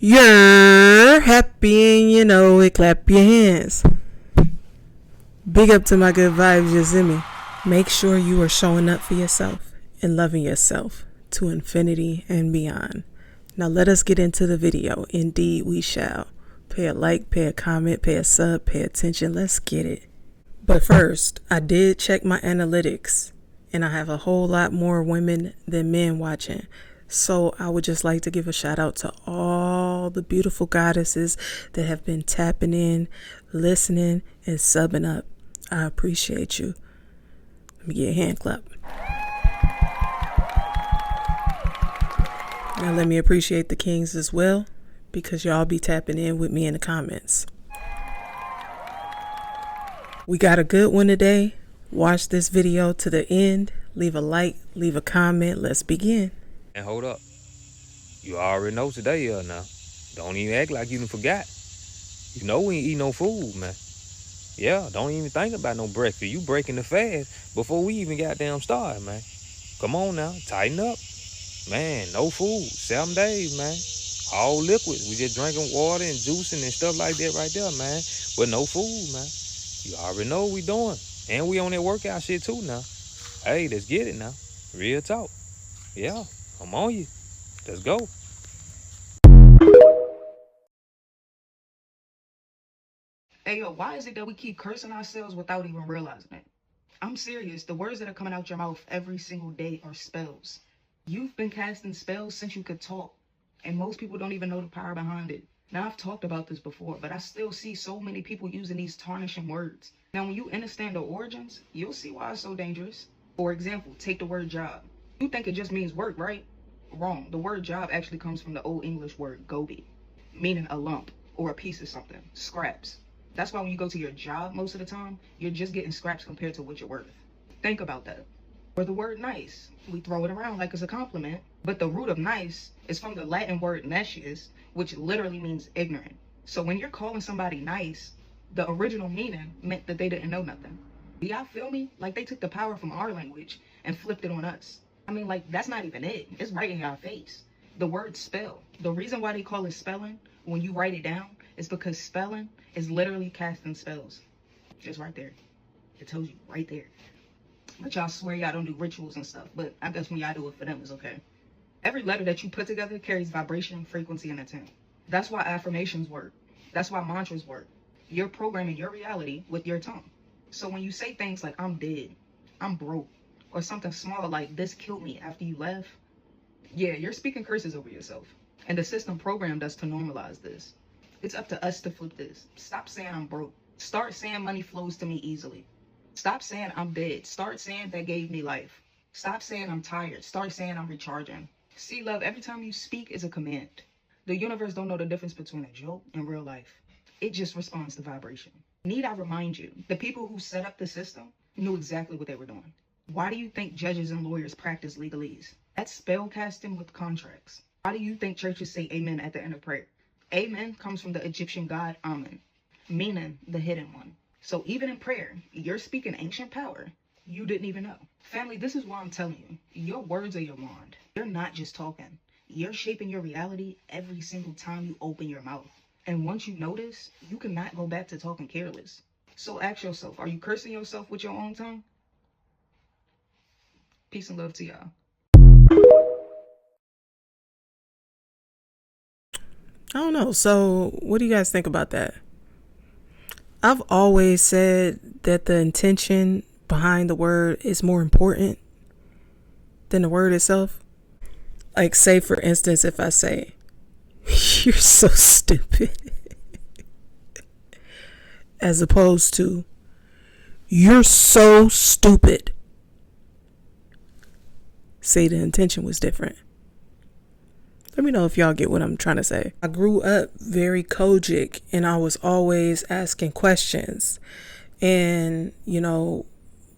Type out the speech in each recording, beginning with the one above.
You're happy and you know it, clap your hands. Big up to my good vibes, you see me. Make sure you are showing up for yourself and loving yourself to infinity and beyond. Now let us get into the video. Indeed we shall. Pay a like, pay a comment, pay a sub, pay attention. Let's get it. But first, I did check my analytics and I have a whole lot more women than men watching. So I would just like to give a shout out to all the beautiful goddesses that have been tapping in, listening, and subbing up. I appreciate you. Let me get a hand clap. Now let me appreciate the kings as well, because y'all be tapping in with me in the comments. We got a good one today. Watch this video to the end. Leave a like, leave a comment. Let's begin. And hold up. You already know today now. Don't even act like you done forgot. You know we ain't eat no food, man. Yeah, don't even think about no breakfast. You breaking the fast before we even goddamn start, man. Come on now, tighten up. Man, no food. 7 days, man. All liquid. We just drinking water and juicing and stuff like that right there, man. But no food, man. You already know what we doing. And we on that workout shit too now. Hey, let's get it now. Real talk. Yeah, I'm on you. Let's go. Hey, yo, why is it that we keep cursing ourselves without even realizing it? I'm serious. The words that are coming out your mouth every single day are spells. You've been casting spells since you could talk, and most people don't even know the power behind it. Now, I've talked about this before, but I still see so many people using these tarnishing words. Now, when you understand the origins, you'll see why it's so dangerous. For example, take the word job. You think it just means work, right? Wrong. The word job actually comes from the Old English word goby, meaning a lump or a piece of something, scraps. That's why when you go to your job most of the time, you're just getting scraps compared to what you're worth. Think about that. Or the word nice. We throw it around like it's a compliment, but the root of nice is from the Latin word nescius, which literally means ignorant. So when you're calling somebody nice, the original meaning meant that they didn't know nothing. Do y'all feel me? Like they took the power from our language and flipped it on us. I mean, like, that's not even it. It's right in our face. The word spell. The reason why they call it spelling when you write it down is because spelling is literally casting spells. Just right there. It tells you right there. But y'all swear y'all don't do rituals and stuff, but I guess when y'all do it for them, it's okay. Every letter that you put together carries vibration, frequency, and intent. That's why affirmations work. That's why mantras work. You're programming your reality with your tongue. So when you say things like, I'm dead, I'm broke, or something small like, this killed me after you left, yeah, you're speaking curses over yourself. And the system programmed us to normalize this. It's up to us to flip this. Stop saying I'm broke. Start saying money flows to me easily. Stop saying I'm dead. Start saying that gave me life. Stop saying I'm tired. Start saying I'm recharging. See, love, every time you speak is a command. The universe don't know the difference between a joke and real life. It just responds to vibration. Need I remind you, the people who set up the system knew exactly what they were doing. Why do you think judges and lawyers practice legalese? That's spell casting with contracts. Why do you think churches say amen at the end of prayer? Amen comes from the Egyptian god Amun, meaning the hidden one. So even in prayer, you're speaking ancient power you didn't even know. Family, this is why I'm telling you, your words are your wand. You're not just talking. You're shaping your reality every single time you open your mouth. And once you notice, you cannot go back to talking careless. So ask yourself, are you cursing yourself with your own tongue? Peace and love to y'all. I don't know. So what do you guys think about that? I've always said that the intention behind the word is more important than the word itself. Like, say for instance, if I say, you're so stupid, as opposed to, you're so stupid. Say the intention was different. Let me know if y'all get what I'm trying to say. I grew up very Kojic and I was always asking questions. And, you know,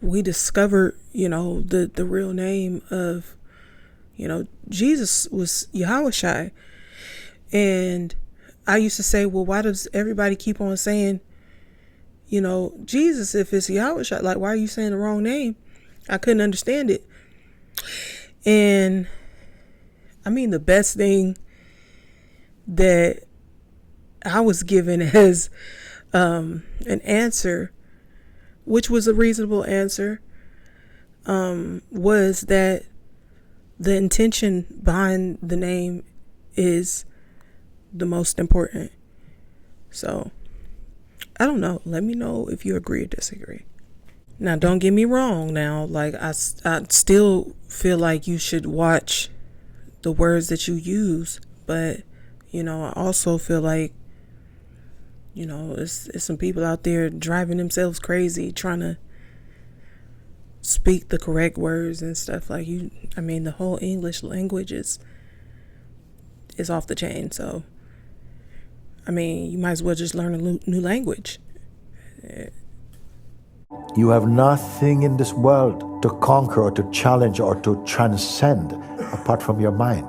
we discovered, you know, the real name of, you know, Jesus was Yahushai. And I used to say, well, why does everybody keep on saying, you know, Jesus if it's Yahushai? Like, why are you saying the wrong name? I couldn't understand it. And I mean, the best thing that I was given as an answer, which was a reasonable answer, was that the intention behind the name is the most important. So, I don't know. Let me know if you agree or disagree. Now, don't get me wrong now. Like, I still feel like you should watch the words that you use. But, I also feel like, it's some people out there driving themselves crazy trying to speak the correct words and stuff. Like, the whole English language is off the chain. So, you might as well just learn a new language. You have nothing in this world to conquer or to challenge or to transcend apart from your mind.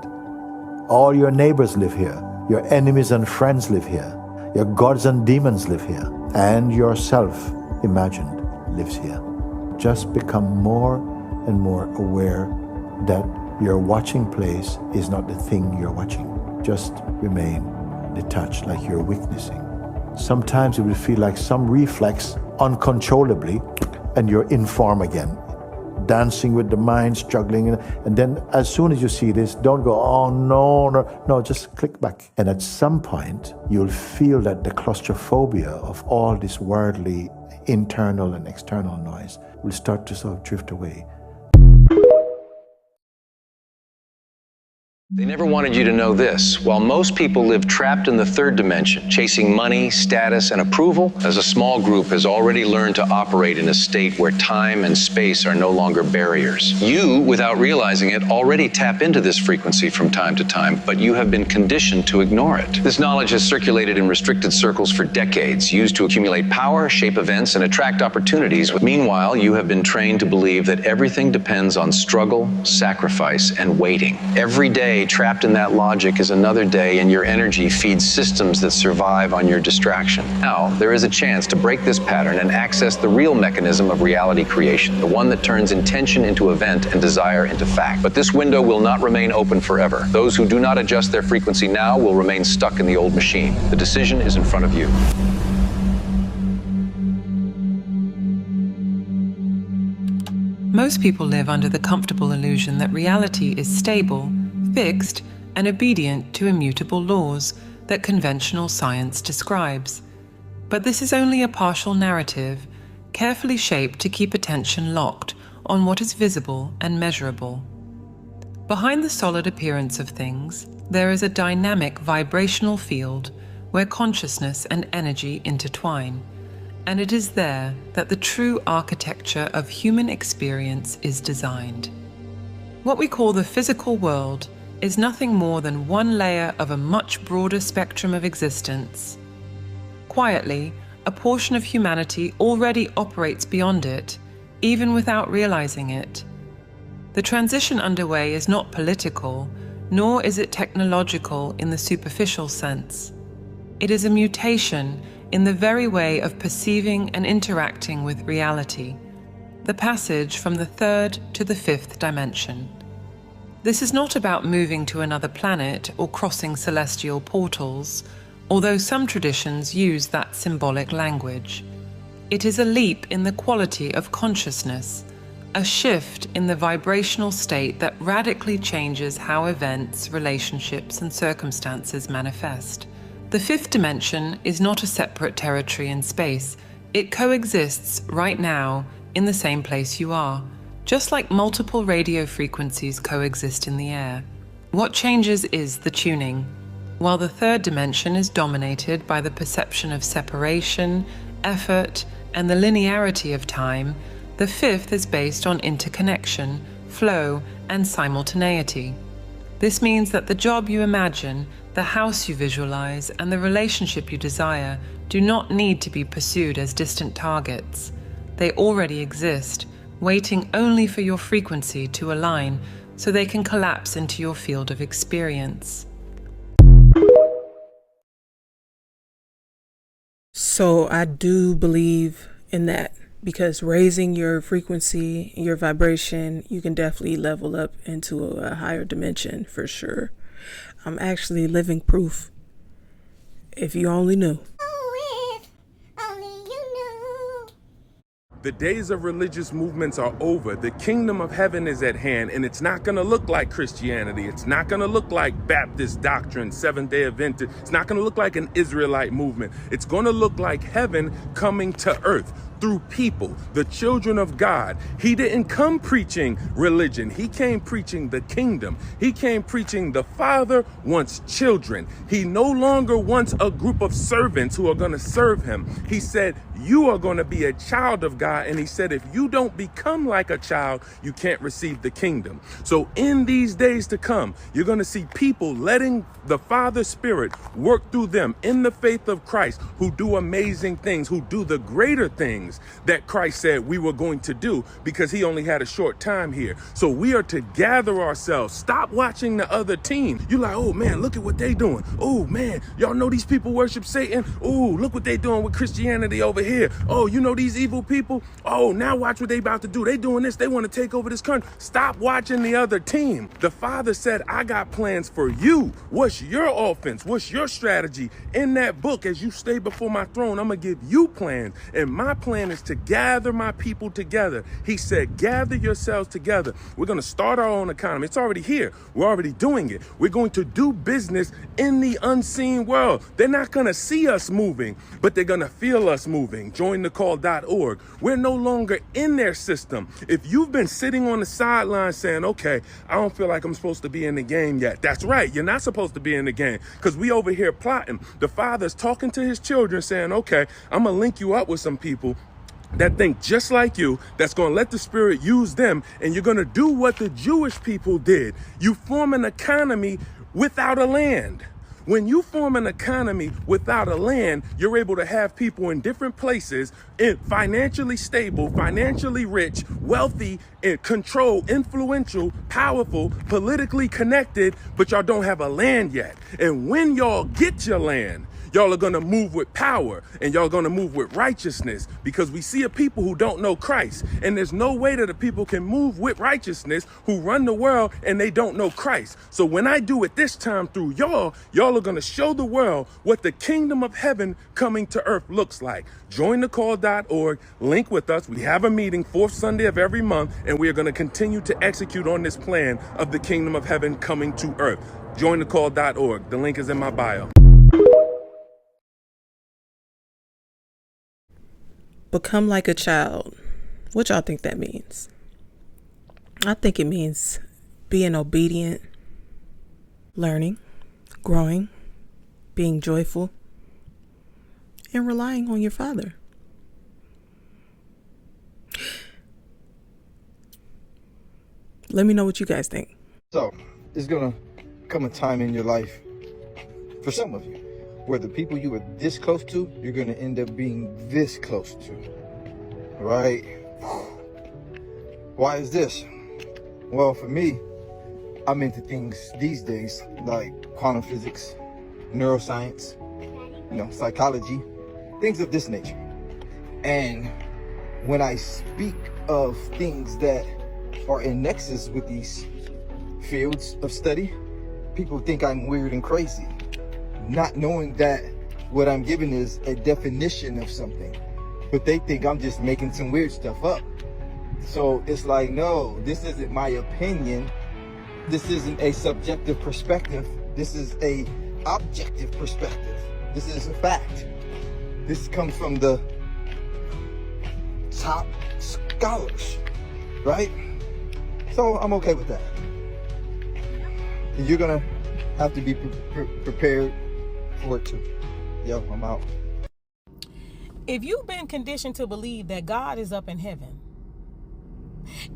All your neighbors live here. Your enemies and friends live here. Your gods and demons live here. And yourself, imagined, lives here. Just become more and more aware that your watching place is not the thing you're watching. Just remain detached, like you're witnessing. Sometimes it will feel like some reflex uncontrollably, and you're in form again, dancing with the mind, struggling. And then as soon as you see this, don't go, oh no, just click back. And at some point, you'll feel that the claustrophobia of all this worldly internal and external noise will start to sort of drift away. They never wanted you to know this. While most people live trapped in the third dimension, chasing money, status, and approval, as a small group has already learned to operate in a state where time and space are no longer barriers. You, without realizing it, already tap into this frequency from time to time, but you have been conditioned to ignore it. This knowledge has circulated in restricted circles for decades, used to accumulate power, shape events, and attract opportunities. Meanwhile, you have been trained to believe that everything depends on struggle, sacrifice, and waiting. Every day, trapped in that logic is another day, and your energy feeds systems that survive on your distraction. Now, there is a chance to break this pattern and access the real mechanism of reality creation, the one that turns intention into event and desire into fact. But this window will not remain open forever. Those who do not adjust their frequency now will remain stuck in the old machine. The decision is in front of you. Most people live under the comfortable illusion that reality is stable, fixed, and obedient to immutable laws that conventional science describes. But this is only a partial narrative, carefully shaped to keep attention locked on what is visible and measurable. Behind the solid appearance of things, there is a dynamic vibrational field where consciousness and energy intertwine, and it is there that the true architecture of human experience is designed. What we call the physical world is nothing more than one layer of a much broader spectrum of existence. Quietly, a portion of humanity already operates beyond it, even without realizing it. The transition underway is not political, nor is it technological in the superficial sense. It is a mutation in the very way of perceiving and interacting with reality, the passage from the third to the fifth dimension. This is not about moving to another planet or crossing celestial portals, although some traditions use that symbolic language. It is a leap in the quality of consciousness, a shift in the vibrational state that radically changes how events, relationships, and circumstances manifest. The fifth dimension is not a separate territory in space. It coexists right now in the same place you are, just like multiple radio frequencies coexist in the air. What changes is the tuning. While the third dimension is dominated by the perception of separation, effort, and the linearity of time, the fifth is based on interconnection, flow, and simultaneity. This means that the job you imagine, the house you visualize, and the relationship you desire do not need to be pursued as distant targets. They already exist, waiting only for your frequency to align so they can collapse into your field of experience. So I do believe in that, because raising your frequency, your vibration, you can definitely level up into a higher dimension for sure. I'm actually living proof If you only knew. The days of religious movements are over. The kingdom of heaven is at hand, and it's not going to look like Christianity. It's not going to look like Baptist doctrine, Seventh-day Adventist. It's not going to look like an Israelite movement. It's going to look like heaven coming to earth through people, the children of God. He didn't come preaching religion. He came preaching the kingdom. He came preaching the Father wants children. He no longer wants a group of servants who are going to serve him. He said, you are going to be a child of God. And he said, if you don't become like a child, you can't receive the kingdom. So in these days to come, you're going to see people letting the Father's Spirit work through them in the faith of Christ, who do amazing things, who do the greater things that Christ said we were going to do, because he only had a short time here. So we are to gather ourselves. Stop watching the other team. You're like, oh man, look at what they doing. Oh man, y'all know these people worship Satan. Oh, look what they doing with Christianity over here. Oh, you know these evil people. Oh, now watch what they about to do. They doing this. They want to take over this country. Stop watching the other team. The Father said, I got plans for you. What's your offense? What's your strategy? In that book, as you stay before my throne, I'm going to give you plans. And my plan is to gather my people together. He said, gather yourselves together. We're going to start our own economy. It's already here. We're already doing it. We're going to do business in the unseen world. They're not going to see us moving, but they're going to feel us moving. Jointhecall.org. We're no longer in their system. If you've been sitting on the sidelines saying, okay, I don't feel like I'm supposed to be in the game yet. That's right. You're not supposed to be in the game, because we over here plotting. The Father's talking to his children saying, okay, I'm going to link you up with some people that think just like you, that's going to let the Spirit use them, and you're going to do what the Jewish people did. You form an economy without a land. When you form an economy without a land, you're able to have people in different places, financially stable, financially rich, wealthy, control, influential, powerful, politically connected, but y'all don't have a land yet. And when y'all get your land, y'all are going to move with power, and y'all going to move with righteousness, because we see a people who don't know Christ. And there's no way that a people can move with righteousness who run the world and they don't know Christ. So when I do it this time through y'all are going to show the world what the kingdom of heaven coming to earth looks like. Jointhecall.org. Link with us. We have a meeting 4th Sunday of every month, and we are going to continue to execute on this plan of the kingdom of heaven coming to earth. Jointhecall.org. The link is in my bio. Become like a child. What y'all think that means? I think it means being obedient, learning, growing, being joyful, and relying on your Father. Let me know what you guys think. So, there's gonna come a time in your life, for some of you, where the people you were this close to, you're gonna end up being this close to, right? Why is this? Well, for me, I'm into things these days like quantum physics, neuroscience, psychology, things of this nature. And when I speak of things that are in nexus with these fields of study, people think I'm weird and crazy, not knowing that what I'm giving is a definition of something, but they think I'm just making some weird stuff up. So it's like, no, this isn't my opinion. This isn't a subjective perspective. This is a objective perspective. This is a fact. This comes from the top scholars, right? So I'm okay with that. You're gonna have to be prepared for it too. Yo, I'm out. If you've been conditioned to believe that God is up in heaven,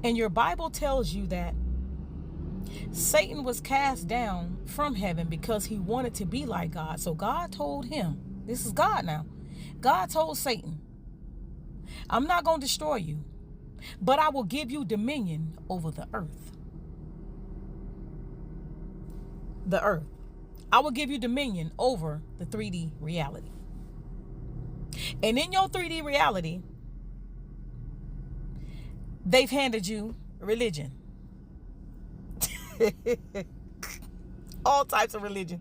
and your Bible tells you that Satan was cast down from heaven because he wanted to be like God. So God told him, this is God now. God told Satan, I'm not going to destroy you, but I will give you dominion over the earth. The earth. I will give you dominion over the 3D reality. And in your 3D reality, they've handed you religion. All types of religion.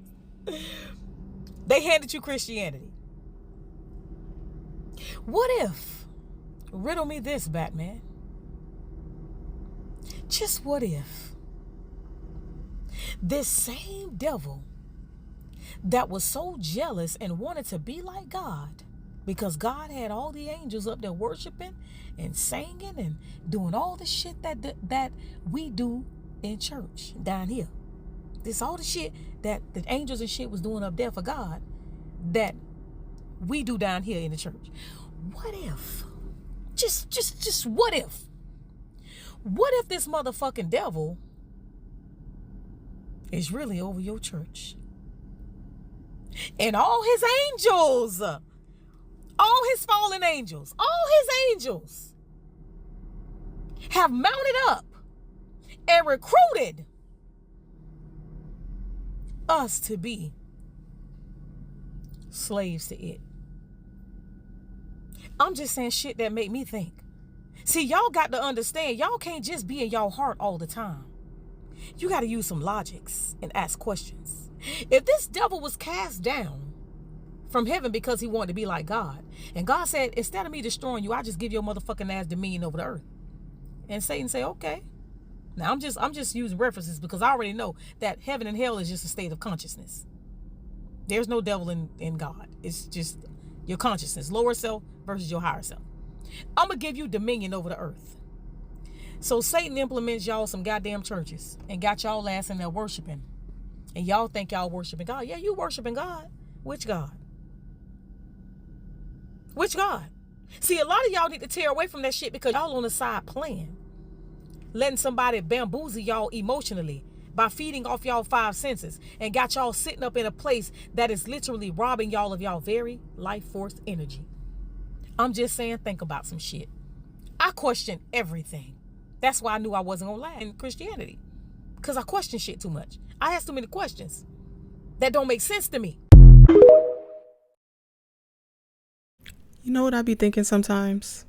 They handed you Christianity. What if, riddle me this, Batman, just what if this same devil that was so jealous and wanted to be like God, because God had all the angels up there worshiping and singing and doing all the shit that we do in church down here. This all the shit that the angels and shit was doing up there for God that we do down here in the church. What if? Just what if? What if this motherfucking devil is really over your church? And all his angels, all his fallen angels, all his angels have mounted up and recruited us to be slaves to it. I'm just saying shit that make me think. See, y'all got to understand, y'all can't just be in y'all heart all the time. You got to use some logics and ask questions. If this devil was cast down from heaven because he wanted to be like God, and God said, instead of me destroying you, I just give your motherfucking ass dominion over the earth. And Satan say, okay. Now I'm just using references because I already know that heaven and hell is just a state of consciousness. There's no devil in God. It's just your consciousness, lower self versus your higher self. I'm going to give you dominion over the earth. So Satan implements y'all some goddamn churches and got y'all ass in there worshiping. And y'all think y'all worshiping God. Yeah, you worshiping God. Which God? Which God? See, a lot of y'all need to tear away from that shit because y'all on the side playing. Letting somebody bamboozle y'all emotionally by feeding off y'all 5 senses and got y'all sitting up in a place that is literally robbing y'all of y'all very life force energy. I'm just saying, think about some shit. I question everything. That's why I knew I wasn't gonna last in Christianity. Because I question shit too much. I ask too many questions that don't make sense to me. You know what I be thinking sometimes?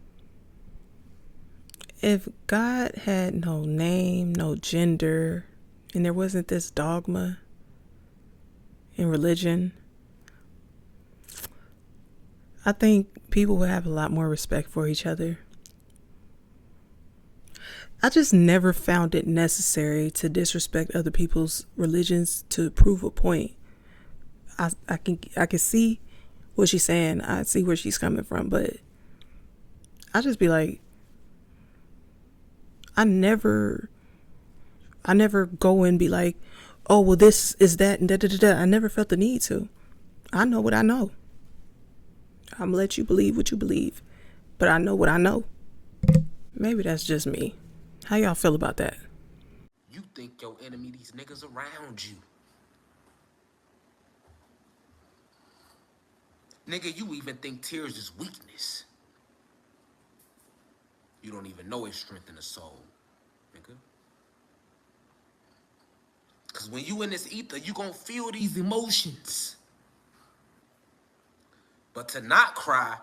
If God had no name, no gender, and there wasn't this dogma in religion, I think people would have a lot more respect for each other. I just never found it necessary to disrespect other people's religions to prove a point. I can see what she's saying. I see where she's coming from, but I just be like, I never go and be like, oh, well, this is that and da da da da. I never felt the need to. I know what I know. I'm gonna let you believe what you believe, but I know what I know. Maybe that's just me. How y'all feel about that? You think your enemy, these niggas around you. Nigga, you even think tears is weakness. You don't even know it's strength in the soul, nigga. Cause when you in this ether, you gonna feel these emotions. But to not cry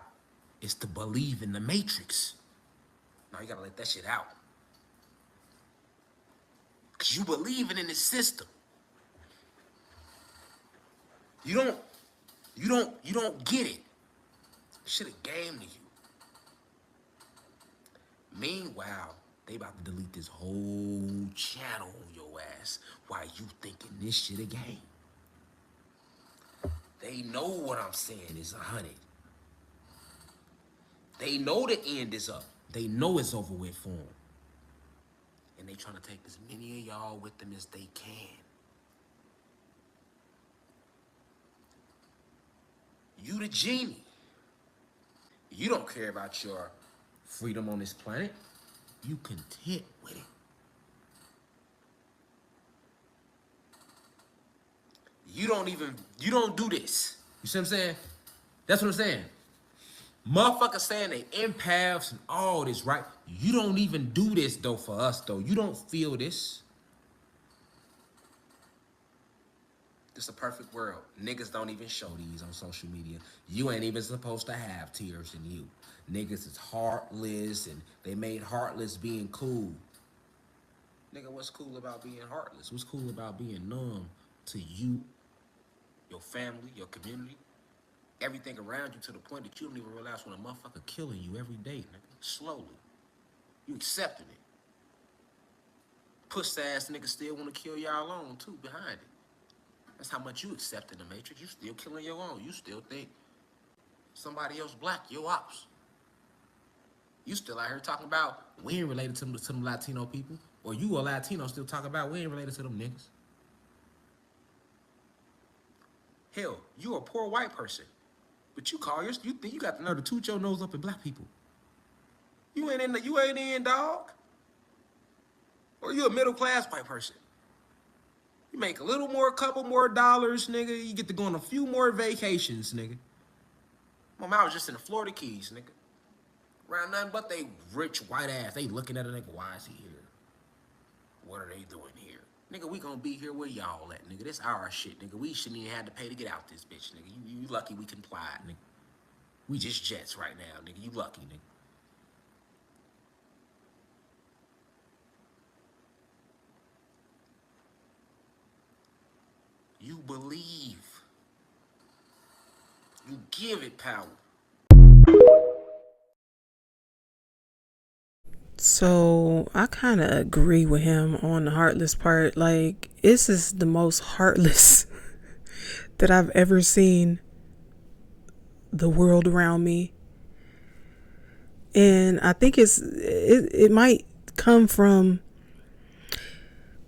is to believe in the matrix. Now you gotta let that shit out. Cause you believing in the system. You don't get it. Shit a game to you. Meanwhile, they about to delete this whole channel on your ass while you thinking this shit a game. They know what I'm saying is 100. They know the end is up. They know it's over with for them. And they trying to take as many of y'all with them as they can. You the genie. You don't care about your freedom on this planet. You content with it. You don't do this. You see what I'm saying? That's what I'm saying. Motherfuckers saying they empaths and all this, right? You don't even do this, though, for us, though. You don't feel this. It's a perfect world. Niggas don't even show these on social media. You ain't even supposed to have tears in you. Niggas is heartless, and they made heartless being cool. Nigga, what's cool about being heartless? What's cool about being numb to you your family, your community, everything around you to the point that you don't even realize when a motherfucker killing you every day, nigga. Slowly. You accepting it. Puss ass niggas still want to kill y'all own too behind it. That's how much you accept in the Matrix. You still killing your own. You still think somebody else black, your ops. You still out here talking about we ain't related to them Latino people. Or you a Latino still talking about we ain't related to them niggas. Hell, you a poor white person. But you think you got the nerve to toot your nose up at black people. You ain't in, dog. Or you a middle-class white person. You make a couple more dollars, nigga. You get to go on a few more vacations, nigga. I was just in the Florida Keys, nigga. Around nothing but they rich white ass. They looking at a nigga, why is he here? What are they doing here? Nigga, we gonna be here where y'all at, nigga. This our shit, nigga. We shouldn't even have to pay to get out this bitch, nigga. You lucky we complied, nigga. We just jets right now, nigga. You lucky, nigga. You believe. You give it power. So I kind of agree with him on the heartless part. Like, this is the most heartless that I've ever seen the world around me. And I think it might come from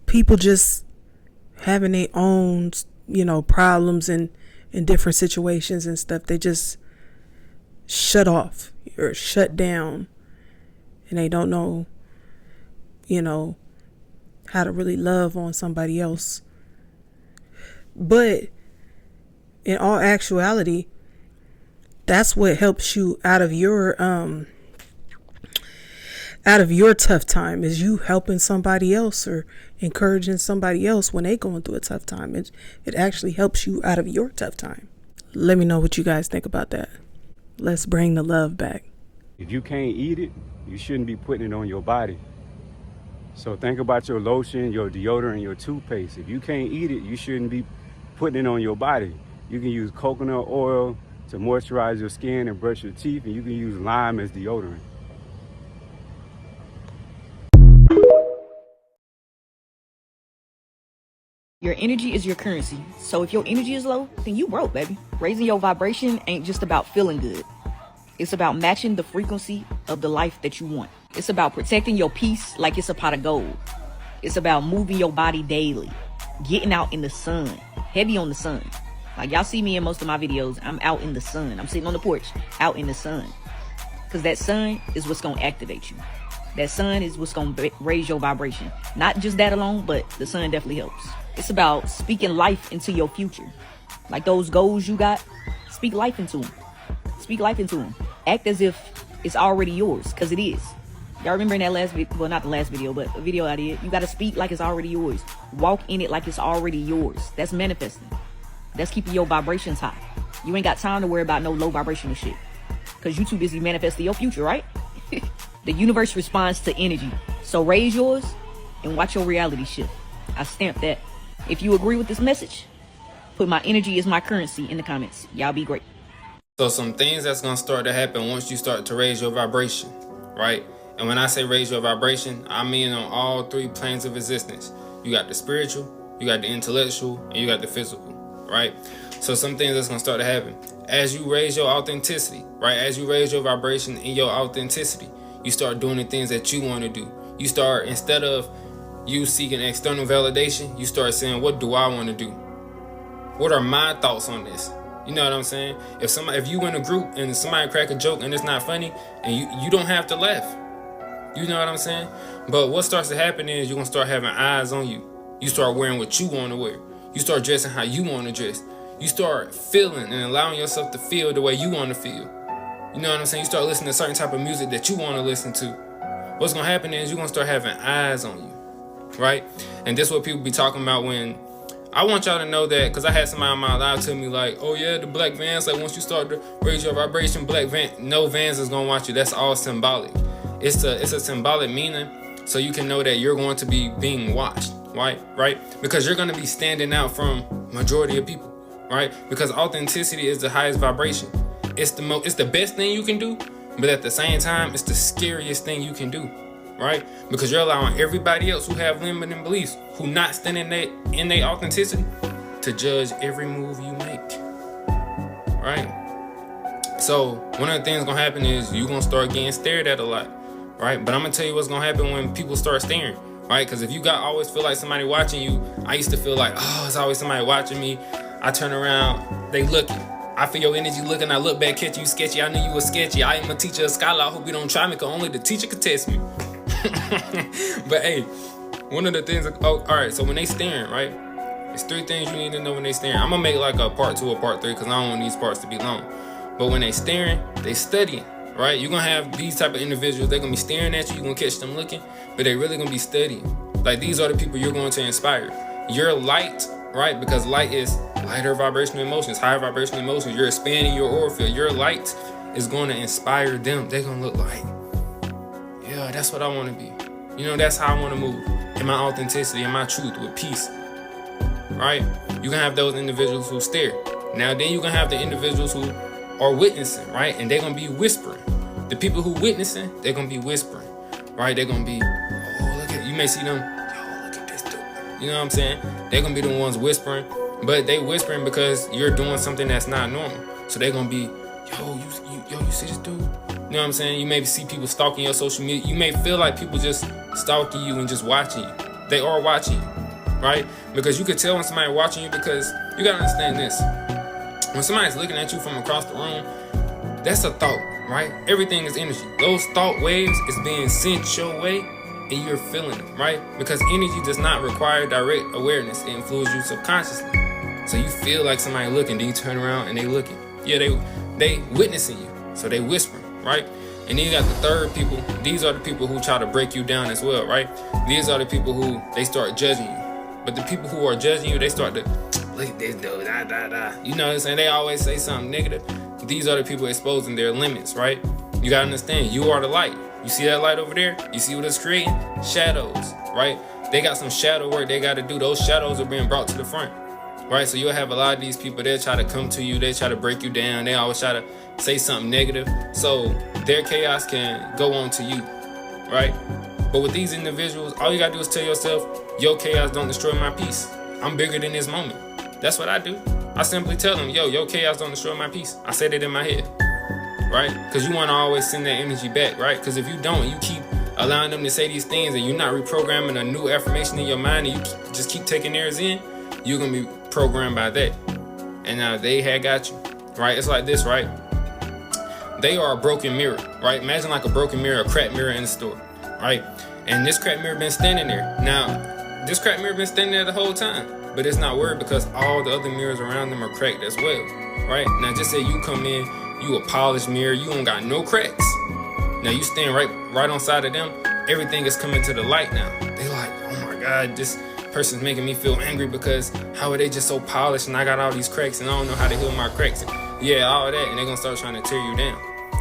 people just having their own, problems and in different situations and stuff. They just shut off or shut down. And they don't know, how to really love on somebody else. But in all actuality, that's what helps you out of your tough time, is you helping somebody else or encouraging somebody else when they going through a tough time. It actually helps you out of your tough time. Let me know what you guys think about that. Let's bring the love back. If you can't eat it, you shouldn't be putting it on your body. So think about your lotion, your deodorant, your toothpaste. If you can't eat it, you shouldn't be putting it on your body. You can use coconut oil to moisturize your skin and brush your teeth, and you can use lime as deodorant. Your energy is your currency. So if your energy is low, then you broke, baby. Raising your vibration ain't just about feeling good. It's about matching the frequency of the life that you want. It's about protecting your peace like it's a pot of gold. It's about moving your body daily, getting out in the sun, heavy on the sun. Like y'all see me in most of my videos, I'm out in the sun. I'm sitting on the porch, out in the sun. Because that sun is what's going to activate you. That sun is what's going to raise your vibration. Not just that alone, but the sun definitely helps. It's about speaking life into your future. Like those goals you got, speak life into them. Speak life into them. Act as if it's already yours, because it is. Y'all remember in that last video, well, not the last video, but a video I did, you got to speak like it's already yours. Walk in it like it's already yours. That's manifesting. That's keeping your vibrations high. You ain't got time to worry about no low vibrational shit, because you too busy manifesting your future, right? The universe responds to energy. So raise yours and watch your reality shift. I stamped that. If you agree with this message, put my energy is my currency in the comments. Y'all be great. So some things that's going to start to happen once you start to raise your vibration, right? And when I say raise your vibration, I mean on all three planes of existence. You got the spiritual, you got the intellectual, and you got the physical, right? So some things that's going to start to happen. As you raise your authenticity, right? As you raise your vibration in your authenticity, you start doing the things that you want to do. You start, instead of you seeking external validation, you start saying, what do I want to do? What are my thoughts on this? You know what I'm saying? If you in a group and somebody crack a joke and it's not funny, and you don't have to laugh. You know what I'm saying? But what starts to happen is you're going to start having eyes on you. You start wearing what you want to wear. You start dressing how you want to dress. You start feeling and allowing yourself to feel the way you want to feel. You know what I'm saying? You start listening to certain type of music that you want to listen to. What's going to happen is you're going to start having eyes on you, right? And this is what people be talking about when... I want y'all to know that, because I had somebody on my live tell me like, oh yeah, the black vans, like once you start to raise your vibration, no vans is going to watch you. That's all symbolic. It's a symbolic meaning so you can know that you're going to be being watched, right? Because you're going to be standing out from majority of people. right? Because authenticity is the highest vibration. It's the best thing you can do, but at the same time, it's the scariest thing you can do, right? Because you're allowing everybody else who have limiting beliefs, who not standing in their authenticity, to judge every move you make, right? So one of the things gonna happen is you're gonna start getting stared at a lot, right? But I'm gonna tell you what's gonna happen when people start staring, right? Because if you always feel like somebody watching you, I used to feel like, oh, it's always somebody watching me. I turn around, they looking. I feel your energy looking, I look back at you sketchy. I knew you were sketchy. I am a teacher, a scholar. I hope you don't try me, because only the teacher could test me. But hey, one of the things, all right, so when they staring, right? It's 3 things you need to know when they staring. I'm gonna make like a part 2 or part 3 because I don't want these parts to be long. But when they staring, they studying, right? You're gonna have these type of individuals, they're gonna be staring at you, you're gonna catch them looking, but they really gonna be studying. Like, these are the people you're going to inspire. Your light, right? Because light is lighter vibrational emotions, higher vibrational emotions. You're expanding your aura field. Your light is going to inspire them. They're gonna look like, yeah, that's what I want to be. You know, that's how I want to move. In my authenticity, in my truth, with peace, right? You can have those individuals who stare. Now then you can have the individuals who are witnessing, right? And they're gonna be whispering. The people who witnessing, they're gonna be whispering, right? They're gonna be, oh, look at, you may see them, yo, look at this dude. You know what I'm saying? They're gonna be the ones whispering, but they whispering because you're doing something that's not normal. So they're gonna be, yo, you see this dude? You know what I'm saying? You may see people stalking your social media. You may feel like people just stalking you and just watching you. They are watching you, right? Because you could tell when somebody's watching you, because you gotta understand this. When somebody's looking at you from across the room, that's a thought, right? Everything is energy. Those thought waves is being sent your way and you're feeling it, right? Because energy does not require direct awareness. It influences you subconsciously. So you feel like somebody looking, then you turn around and they looking. Yeah, they witnessing you. So they whispering, right? And then you got the third people. These are the people who try to break you down as well, right? These are the people who, they start judging you. But the people who are judging you, they start to, look at this dude, da, da, da. You know what I'm saying? They always say something negative. These are the people exposing their limits, right? You gotta understand, you are the light. You see that light over there? You see what it's creating? Shadows, right? They got some shadow work they gotta do. Those shadows are being brought to the front, right? So you'll have a lot of these people, they'll try to come to you, they try to break you down, they always try to say something negative. So their chaos can go on to you, right? But with these individuals, all you gotta do is tell yourself, your chaos don't destroy my peace. I'm bigger than this moment. That's what I do. I simply tell them, yo, your chaos don't destroy my peace. I said it in my head, right? Because you want to always send that energy back, right? Because if you don't, you keep allowing them to say these things and you're not reprogramming a new affirmation in your mind and you just keep taking theirs in, you're going to be programmed by that. And now they had got you, right? It's like this, right? They are a broken mirror, right? Imagine like a broken mirror, a cracked mirror in the store, right? And this cracked mirror been standing there. Now, this cracked mirror been standing there the whole time, but it's not worried because all the other mirrors around them are cracked as well, right? Now, just say you come in, you a polished mirror, you don't got no cracks. Now, you stand right on side of them, everything is coming to the light now. They like, oh my God, this person's making me feel angry because how are they just so polished and I got all these cracks and I don't know how to heal my cracks. Yeah, all that, and they're gonna start trying to tear you down.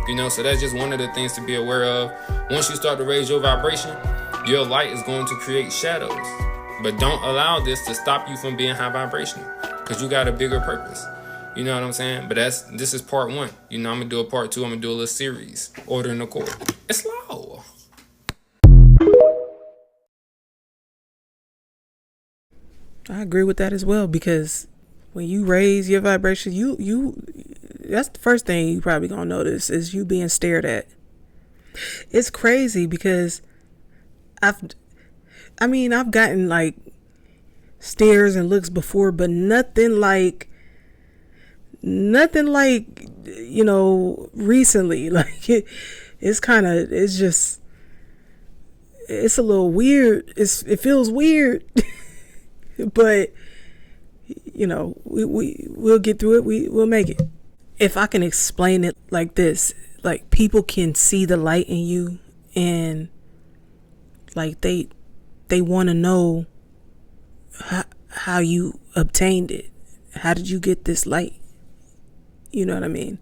You know, so that's just one of the things to be aware of. Once you start to raise your vibration, your light is going to create shadows. But don't allow this to stop you from being high vibrational, because you got a bigger purpose. You know what I'm saying? But this is part 1. You know, I'm gonna do a part 2. I'm gonna do a little series, Order in the Core. It's low. I agree with that as well, because when you raise your vibration, you that's the first thing you probably gonna notice is you being stared at. It's crazy because I've gotten like stares and looks before, but nothing like, you know, recently. Like it's a little weird. It feels weird, but you know, we'll get through it. We'll make it. If I can explain it like this, like people can see the light in you and like they want to know how you obtained it. How did you get this light? You know what I mean?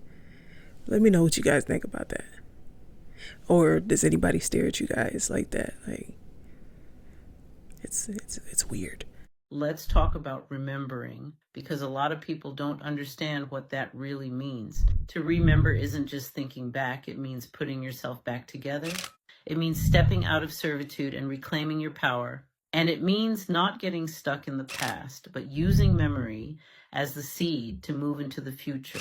Let me know what you guys think about that. Or does anybody stare at you guys like that? Like it's weird. Let's talk about remembering, because a lot of people don't understand what that really means. To remember isn't just thinking back, it means putting yourself back together. It means stepping out of servitude and reclaiming your power. And it means not getting stuck in the past, but using memory as the seed to move into the future.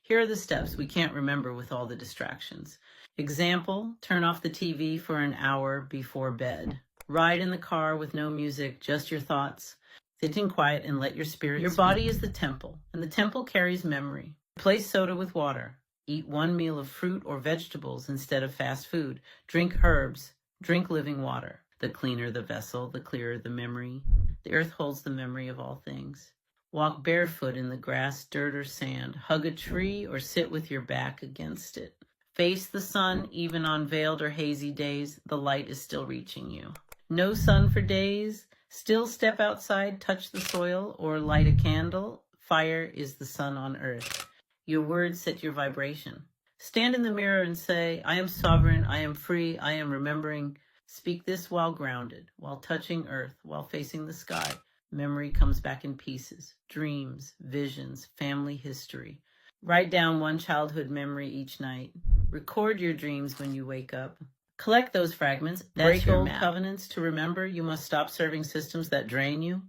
Here are the steps we can't remember with all the distractions. Example, turn off the TV for an hour before bed. Ride in the car with no music, just your thoughts. Sit in quiet and let your spirit speak. Your body is the temple, and the temple carries memory. Replace soda with water. Eat one meal of fruit or vegetables instead of fast food. Drink herbs. Drink living water. The cleaner the vessel, the clearer the memory. The earth holds the memory of all things. Walk barefoot in the grass, dirt, or sand. Hug a tree or sit with your back against it. Face the sun, even on veiled or hazy days, the light is still reaching you. No sun for days. Still step outside, touch the soil, or light a candle. Fire is the sun on earth. Your words set your vibration. Stand in the mirror and say, I am sovereign, I am free, I am remembering. Speak this while grounded, while touching earth, while facing the sky. Memory comes back in pieces. Dreams, visions, family history. Write down one childhood memory each night. Record your dreams when you wake up. Collect those fragments. Break old covenants. To remember, you must stop serving systems that drain you.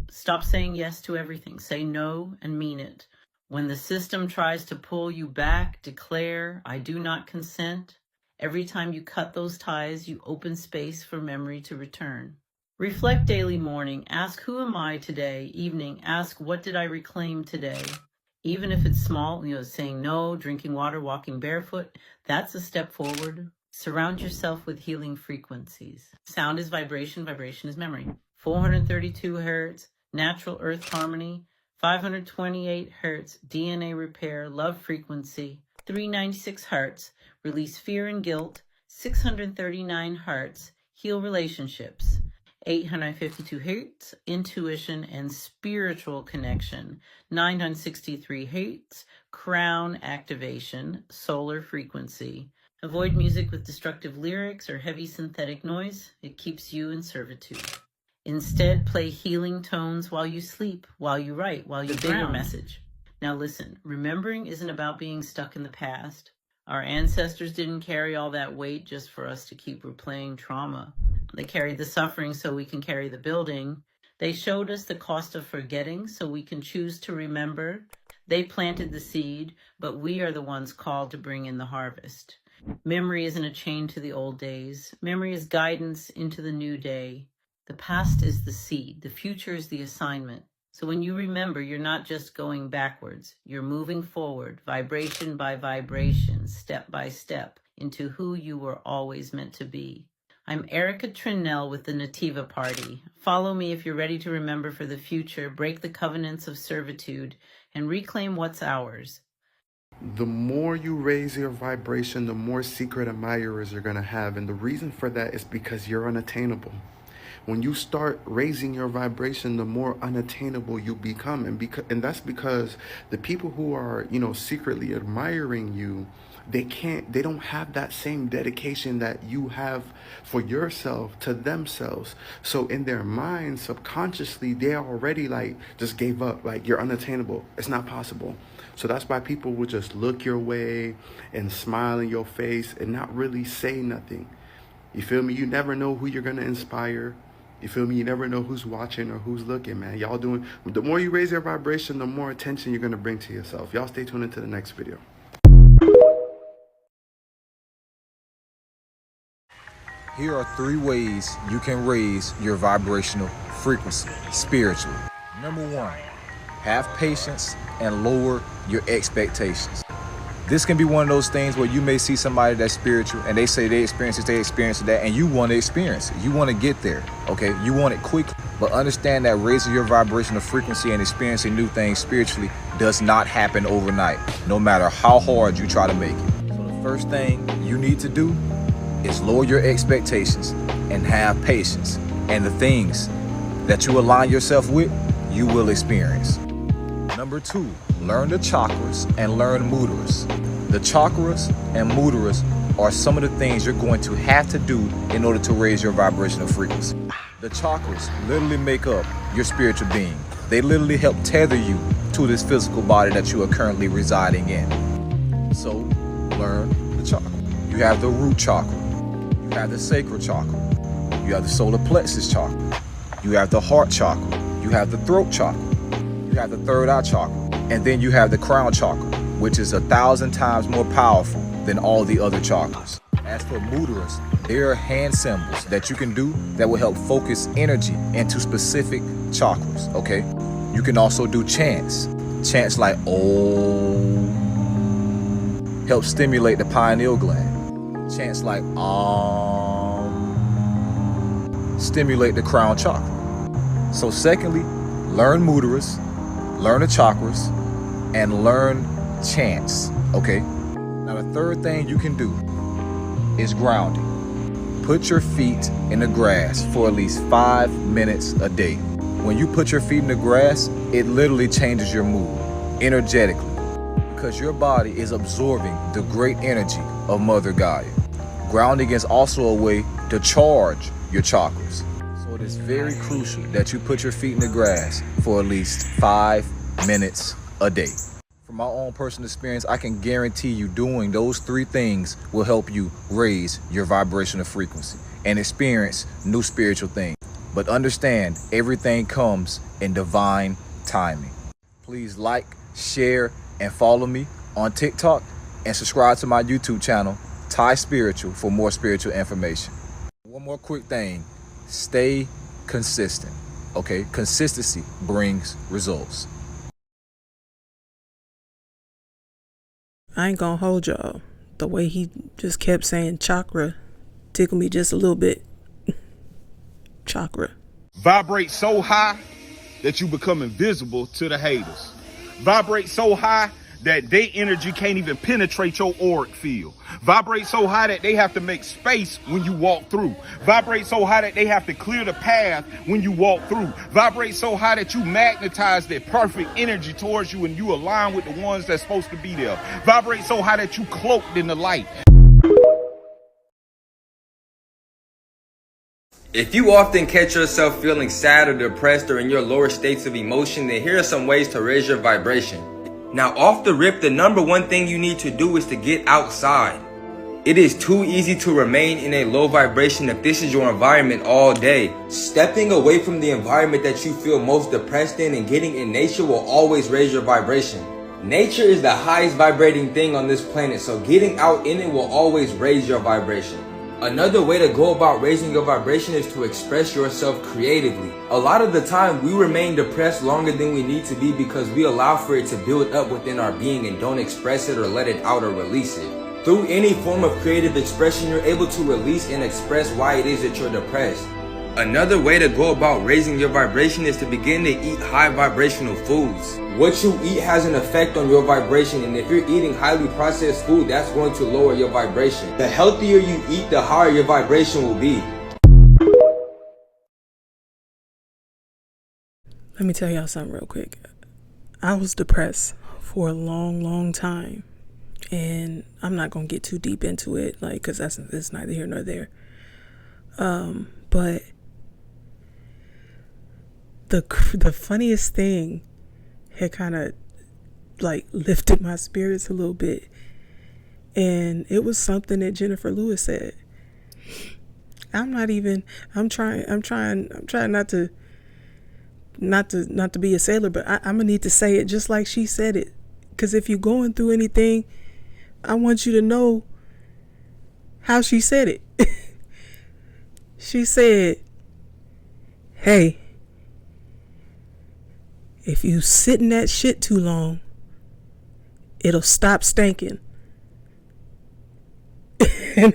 Stop saying yes to everything. Say no and mean it. When the system tries to pull you back, declare, I do not consent. Every time you cut those ties, you open space for memory to return. Reflect daily morning. Ask, who am I today? Evening, ask, what did I reclaim today? Even if it's small, saying no, drinking water, walking barefoot, that's a step forward. Surround yourself with healing frequencies. Sound is vibration, vibration is memory. 432 hertz, natural earth harmony. 528 hertz, DNA repair, love frequency. 396 hertz, release fear and guilt. 639 hertz, heal relationships. 852 hertz, intuition and spiritual connection. 963 hertz, crown activation, solar frequency. Avoid music with destructive lyrics or heavy synthetic noise. It keeps you in servitude. Instead, play healing tones while you sleep, while you write, while you bigger message. Now listen, remembering isn't about being stuck in the past. Our ancestors didn't carry all that weight just for us to keep replaying trauma. They carried the suffering so we can carry the building. They showed us the cost of forgetting so we can choose to remember. They planted the seed, but we are the ones called to bring in the harvest. Memory isn't a chain to the old days. Memory is guidance into the new day. The past is the seed. The future is the assignment. So when you remember, you're not just going backwards. You're moving forward, vibration by vibration, step by step, into who you were always meant to be. I'm Erica Trinnell with the Nativa Party. Follow me if you're ready to remember for the future, break the covenants of servitude, and reclaim what's ours. The more you raise your vibration, the more secret admirers you're going to have. And the reason for that is because you're unattainable. When you start raising your vibration, the more unattainable you become. And that's because the people who are, secretly admiring you, they don't have that same dedication that you have for yourself to themselves. So in their minds, subconsciously, they already just gave up. You're unattainable. It's not possible. So that's why people will just look your way and smile in your face and not really say nothing. You feel me? You never know who you're going to inspire. You feel me? You never know who's watching or who's looking, man. Y'all doing, the more you raise your vibration, the more attention you're going to bring to yourself. Y'all stay tuned into the next video. Here are 3 ways you can raise your vibrational frequency spiritually. Number 1, have patience and lower your expectations. This can be one of those things where you may see somebody that's spiritual and they say they experience this, they experience that, and you want to experience it. You want to get there, okay? You want it quickly. But understand that raising your vibrational frequency and experiencing new things spiritually does not happen overnight, no matter how hard you try to make it. So the first thing you need to do is lower your expectations and have patience. And the things that you align yourself with, you will experience. Number 2, learn the chakras and learn mudras. The chakras and mudras are some of the things you're going to have to do in order to raise your vibrational frequency. The chakras literally make up your spiritual being. They literally help tether you to this physical body that you are currently residing in. So, learn the chakra. You have the root chakra. You have the sacral chakra. You have the solar plexus chakra. You have the heart chakra. You have the throat chakra. You have the third eye chakra. And then you have the crown chakra, which is 1,000 times more powerful than all the other chakras. As for mudras, there are hand symbols that you can do that will help focus energy into specific chakras, okay? You can also do chants. Chants like Om help stimulate the pineal gland. Chants like Om stimulate the crown chakra. So secondly, learn mudras, learn the chakras, and learn chants, okay? Now the third thing you can do is grounding. Put your feet in the grass for at least 5 minutes a day. When you put your feet in the grass, it literally changes your mood energetically because your body is absorbing the great energy of Mother Gaia. Grounding is also a way to charge your chakras. So it is very crucial that you put your feet in the grass for at least 5 minutes a day. From my own personal experience, I can guarantee you doing those 3 things will help you raise your vibrational frequency and experience new spiritual things. But understand, everything comes in divine timing. Please like, share, and follow me on TikTok and subscribe to my YouTube channel, Ty Spiritual, for more spiritual information. One more quick thing, stay consistent, okay? Consistency brings results. I ain't gonna hold y'all. The way he just kept saying chakra tickled me just a little bit. Chakra. Vibrate so high that you become invisible to the haters. Vibrate so high that their energy can't even penetrate your auric field. Vibrate so high that they have to make space when you walk through. Vibrate so high that they have to clear the path when you walk through. Vibrate so high that you magnetize their perfect energy towards you and you align with the ones that's supposed to be there. Vibrate so high that you cloaked in the light. If you often catch yourself feeling sad or depressed or in your lower states of emotion, then here are some ways to raise your vibration. Now, off the rip, the number one thing you need to do is to get outside. It is too easy to remain in a low vibration if this is your environment all day. Stepping away from the environment that you feel most depressed in and getting in nature will always raise your vibration. Nature is the highest vibrating thing on this planet, so getting out in it will always raise your vibration. Another way to go about raising your vibration is to express yourself creatively. A lot of the time, we remain depressed longer than we need to be because we allow for it to build up within our being and don't express it or let it out or release it. Through any form of creative expression, you're able to release and express why it is that you're depressed. Another way to go about raising your vibration is to begin to eat high vibrational foods. What you eat has an effect on your vibration, and if you're eating highly processed food, that's going to lower your vibration. The healthier you eat, the higher your vibration will be. Let me tell y'all something real quick. I was depressed for a long time, and I'm not gonna get too deep into it, like, cause it's neither here nor there. But the funniest thing had kind of like lifted my spirits a little bit, and it was something that Jennifer Lewis said. I'm trying not to be a sailor, but I'm gonna need to say it just like she said it, because if you're going through anything, I want you to know how she said it. She said, hey, if you sit in that shit too long, it'll stop stinking. And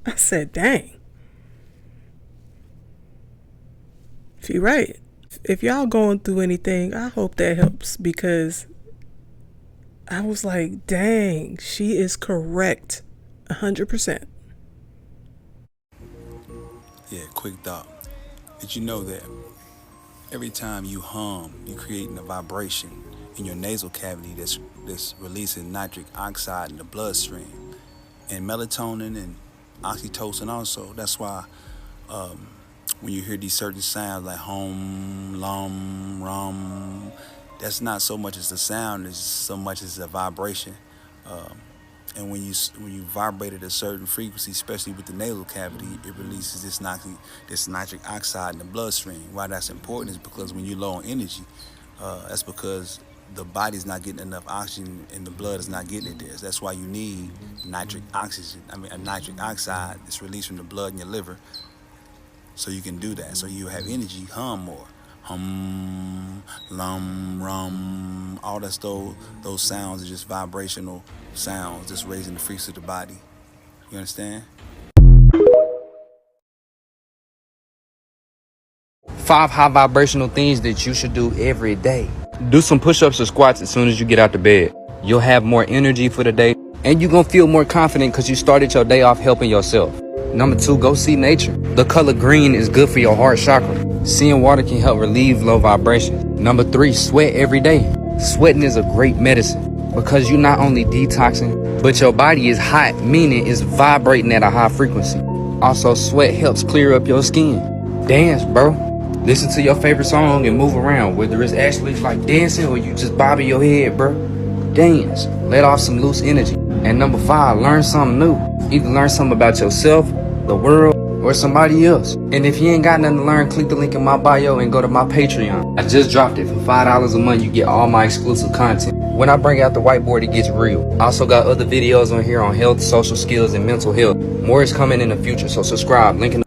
I said, dang. She right. If y'all going through anything, I hope that helps, because I was like, dang, she is correct 100%. Yeah, quick thought. Did you know that every time you hum, you're creating a vibration in your nasal cavity that's releasing nitric oxide in the bloodstream, and melatonin and oxytocin also. That's why when you hear these certain sounds like hum, lum, rum, that's not so much as the sound, as so much as a vibration. And when you vibrate at a certain frequency, especially with the nasal cavity, it releases this nitric oxide in the bloodstream. Why that's important is because when you're low on energy, that's because the body's not getting enough oxygen and the blood is not getting it there. So that's why you need nitric oxide that's released from the blood in your liver, so you can do that. So you have energy, hum more. Hum, lum, rum, all that those sounds are just vibrational sounds, just raising the frequency of the body. You understand? 5 high vibrational things that you should do every day. Do some push-ups or squats as soon as you get out the bed. You'll have more energy for the day, and you're gonna feel more confident because you started your day off helping yourself. Number 2, go see nature. The color green is good for your heart chakra. Seeing water can help relieve low vibrations. Number 3, sweat every day. Sweating is a great medicine because you're not only detoxing, but your body is hot, meaning it's vibrating at a high frequency. Also, sweat helps clear up your skin. Dance, bro. Listen to your favorite song and move around, whether it's actually like dancing or you just bobbing your head, bro. Dance. Let off some loose energy. And number 5, learn something new. Either learn something about yourself, the world, or somebody else. And if you ain't got nothing to learn, click the link in my bio and go to my Patreon. I just dropped it. For $5 a month, you get all my exclusive content. When I bring out the whiteboard, it gets real. I also got other videos on here on health, social skills, and mental health. More is coming in the future, so subscribe. Link in the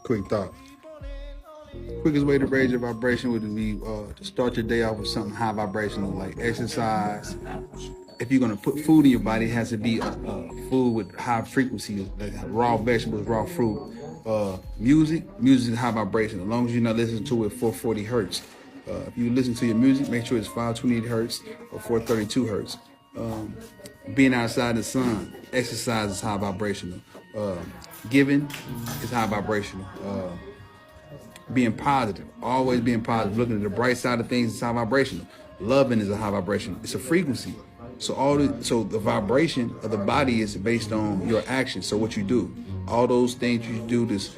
Quick thought. Quickest way to raise your vibration would be to start your day off with something high vibrational, like exercise. If you're gonna put food in your body, it has to be food with high frequency, like raw vegetables, raw fruit. Music is high vibration. As long as you're not listening to it 440 hertz. If you listen to your music, make sure it's 528 hertz or 432 hertz. Being outside in the sun, exercise is high vibrational. Giving is high vibrational. Being positive, always being positive, looking at the bright side of things is high vibrational. Loving is a high vibration. It's a frequency. So the vibration of the body is based on your actions. So what you do, all those things you do, this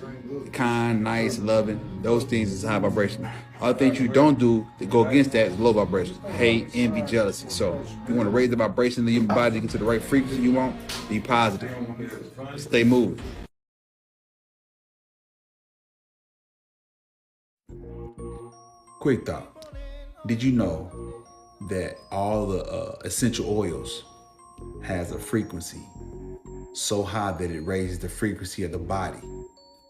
kind, nice, loving, those things is high vibration. Other things you don't do that go against that is low vibration. Hate, envy, jealousy. So if you want to raise the vibration of your body to get to the right frequency you want, be positive. Stay moving. Quick thought. Did you know that all the essential oils has a frequency so high that it raises the frequency of the body?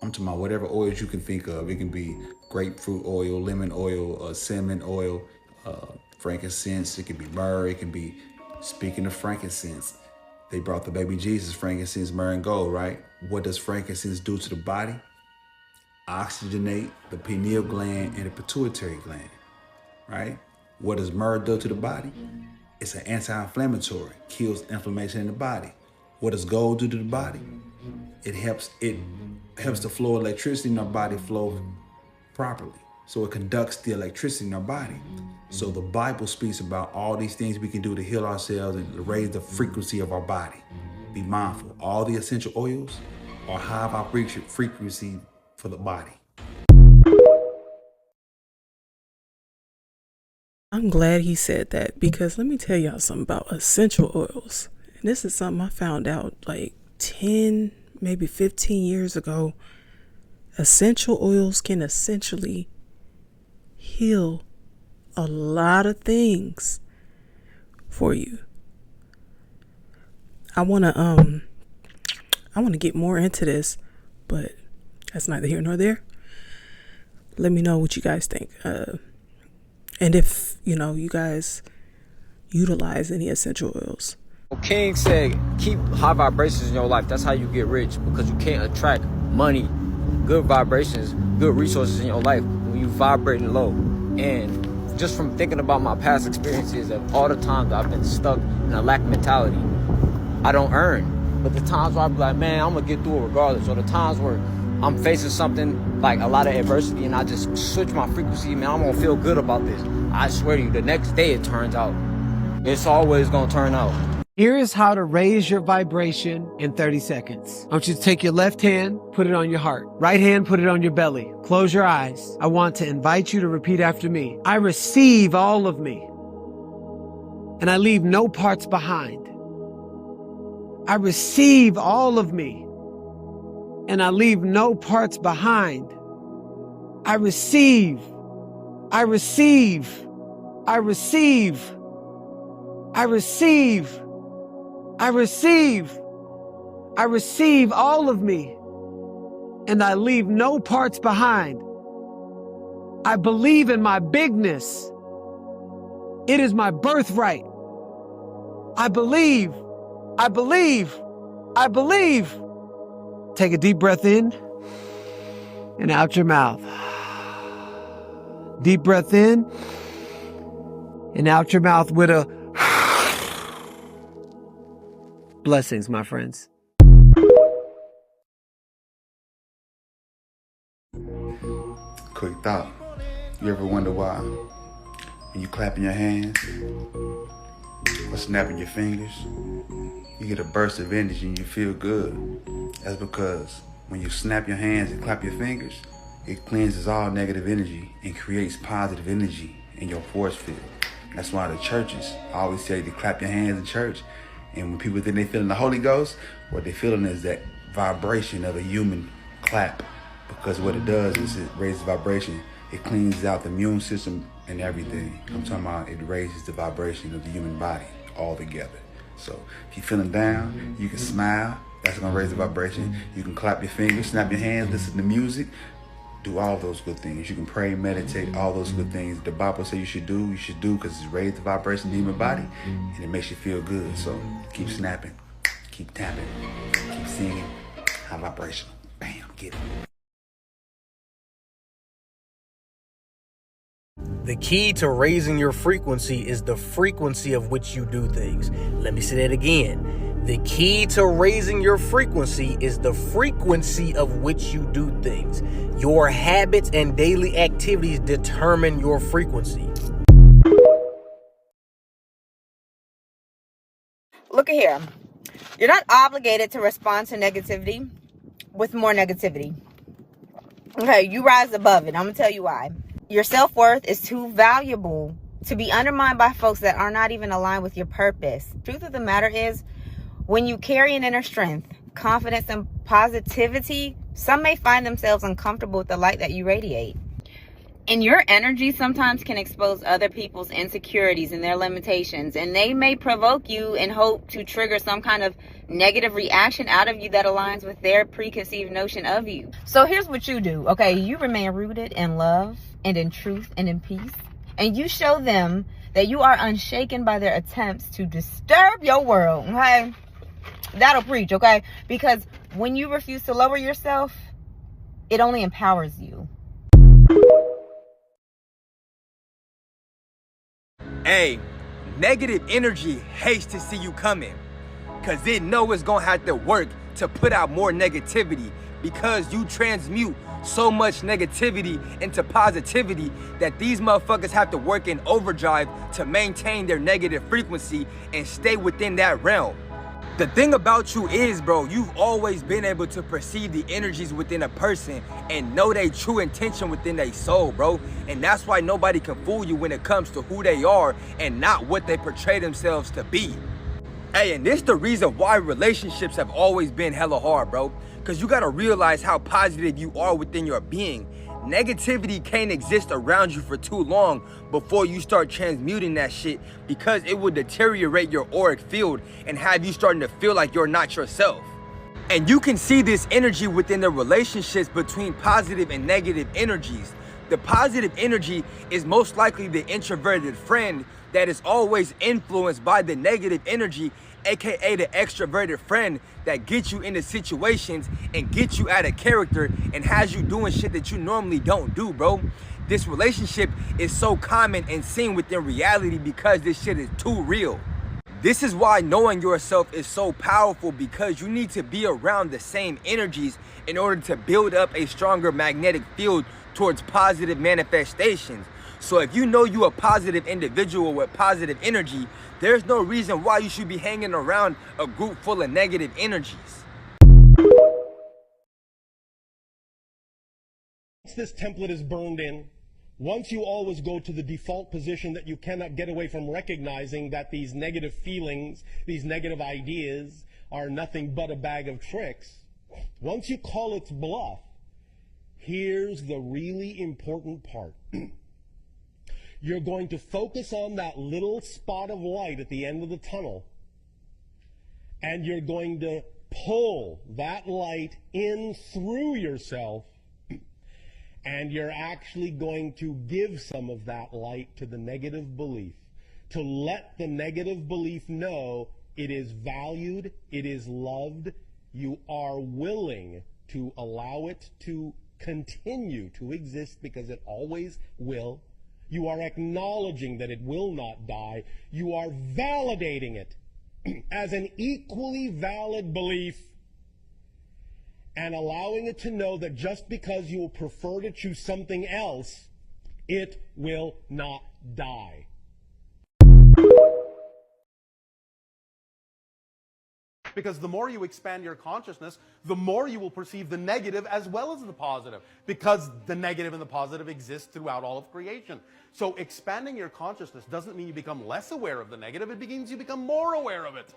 I'm talking about whatever oils you can think of. It can be grapefruit oil, lemon oil, cinnamon oil, frankincense. It can be myrrh. It can be, speaking of frankincense, they brought the baby Jesus frankincense, myrrh, and gold, right? What does frankincense do to the body? Oxygenate the pineal gland and the pituitary gland, right? What does myrrh do to the body? It's an anti-inflammatory, kills inflammation in the body. What does gold do to the body? It helps the flow of electricity in our body flow properly. So it conducts the electricity in our body. So the Bible speaks about all these things we can do to heal ourselves and raise the frequency of our body. Be mindful. All the essential oils are high vibration frequency for the body. I'm glad he said that, because let me tell y'all something about essential oils. And this is something I found out like 10, maybe 15 years ago. Essential oils can essentially heal a lot of things for you. I want to get more into this, but that's neither here nor there. Let me know what you guys think. And if, you guys utilize any essential oils. King said, keep high vibrations in your life. That's how you get rich, because you can't attract money, good vibrations, good resources in your life when you vibrating low. And just from thinking about my past experiences of all the times I've been stuck in a lack mentality, I don't earn. But the times where I be like, man, I'm gonna get through it regardless. Or the times where I'm facing something like a lot of adversity and I just switch my frequency, man, I'm gonna feel good about this. I swear to you, the next day it turns out. It's always gonna turn out. Here is how to raise your vibration in 30 seconds. I want you to take your left hand, put it on your heart. Right hand, put it on your belly. Close your eyes. I want to invite you to repeat after me. I receive all of me, and I leave no parts behind. I receive all of me, and I leave no parts behind. I receive. I receive. I receive. I receive. I receive. I receive all of me, and I leave no parts behind. I believe in my bigness. It is my birthright. I believe. I believe. I believe. Take a deep breath in and out your mouth. Deep breath in and out your mouth with a blessings, my friends. Quick thought. You ever wonder why when you clapping your hands or snapping your fingers, you get a burst of energy and you feel good? That's because when you snap your hands and clap your fingers, it cleanses all negative energy and creates positive energy in your force field. That's why the churches always tell you to clap your hands in church. And when people think they're feeling the Holy Ghost, what they're feeling is that vibration of a human clap. Because what it does is it raises vibration. It cleans out the immune system and everything. I'm talking about it raises the vibration of the human body all together. So if you're feeling down, you can smile. That's going to raise the vibration. You can clap your fingers, snap your hands, listen to music. Do all those good things. You can pray, meditate, all those good things the Bible says you should do because it's raised the vibration of the human body and it makes you feel good. So keep snapping, keep tapping, keep singing, high vibration. Bam, get it. The key to raising your frequency is the frequency of which you do things. Let me say that again. The key to raising your frequency is the frequency of which you do things. Your habits and daily activities determine your frequency. Look at here. You're not obligated to respond to negativity with more negativity. Okay, you rise above it. I'm going to tell you why. Your self-worth is too valuable to be undermined by folks that are not even aligned with your purpose. Truth of the matter is, when you carry an inner strength, confidence, and positivity, some may find themselves uncomfortable with the light that you radiate. And your energy sometimes can expose other people's insecurities and their limitations, and they may provoke you and hope to trigger some kind of negative reaction out of you that aligns with their preconceived notion of you. So here's what you do, okay? You remain rooted in love and in truth and in peace, and you show them that you are unshaken by their attempts to disturb your world, okay? That'll preach, okay? Because when you refuse to lower yourself, it only empowers you. Hey, negative energy hates to see you coming because it know it's gonna have to work to put out more negativity because you transmute so much negativity into positivity that these motherfuckers have to work in overdrive to maintain their negative frequency and stay within that realm. The thing about you is, bro, you've always been able to perceive the energies within a person and know their true intention within their soul, bro. And that's why nobody can fool you when it comes to who they are and not what they portray themselves to be. Hey, and this the reason why relationships have always been hella hard, bro. Because you gotta realize how positive you are within your being. Negativity can't exist around you for too long before you start transmuting that shit because it will deteriorate your auric field and have you starting to feel like you're not yourself. And you can see this energy within the relationships between positive and negative energies. The positive energy is most likely the introverted friend that is always influenced by the negative energy, aka the extroverted friend that gets you into situations and gets you out of character and has you doing shit that you normally don't do, bro. This relationship is so common and seen within reality because this shit is too real. This is why knowing yourself is so powerful, because you need to be around the same energies in order to build up a stronger magnetic field towards positive manifestations. So if you know you're a positive individual with positive energy, there's no reason why you should be hanging around a group full of negative energies. Once this template is burned in, once you always go to the default position that you cannot get away from recognizing that these negative feelings, these negative ideas are nothing but a bag of tricks, once you call its bluff, here's the really important part. You're going to focus on that little spot of light at the end of the tunnel, and you're going to pull that light in through yourself, and you're actually going to give some of that light to the negative belief, to let the negative belief know it is valued, it is loved, you are willing to allow it to continue to exist because it always will. You are acknowledging that it will not die. You are validating it as an equally valid belief and allowing it to know that just because you will prefer to choose something else, it will not die. Because the more you expand your consciousness, the more you will perceive the negative as well as the positive. Because the negative and the positive exist throughout all of creation. So expanding your consciousness doesn't mean you become less aware of the negative, it means you become more aware of it.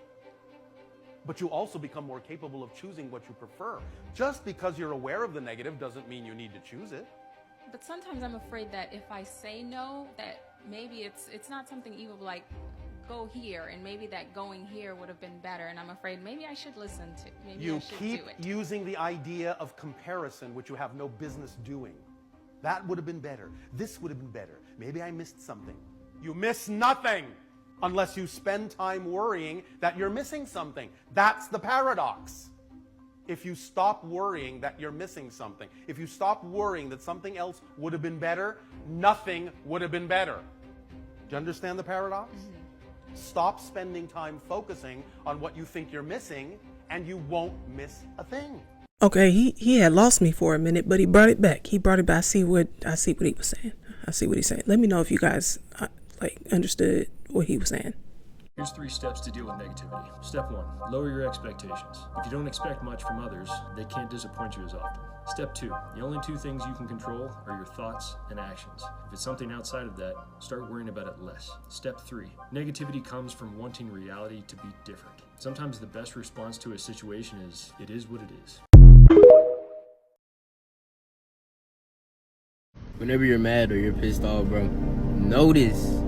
But you also become more capable of choosing what you prefer. Just because you're aware of the negative doesn't mean you need to choose it. But sometimes I'm afraid that if I say no, that maybe it's not something evil like go here, and maybe that going here would have been better, and I'm afraid maybe I should listen to, maybe I You should keep do it. using the idea of comparison, which you have no business doing. That would have been better. This would have been better. Maybe I missed something. You miss nothing unless you spend time worrying that you're missing something. That's the paradox. If you stop worrying that you're missing something, if you stop worrying that something else would have been better, nothing would have been better. Do you understand the paradox? Mm-hmm. Stop spending time focusing on what you think you're missing, and you won't miss a thing. Okay, he had lost me for a minute, but he brought it back. He brought it back. I see what he was saying. I see what he's saying. Let me know if you guys understood what he was saying. Here's 3 steps to deal with negativity. Step 1, lower your expectations. If you don't expect much from others, they can't disappoint you as often. Step 2, the only 2 things you can control are your thoughts and actions. If it's something outside of that, start worrying about it less. Step 3, negativity comes from wanting reality to be different. Sometimes the best response to a situation is, it is what it is. Whenever you're mad or you're pissed off, bro, notice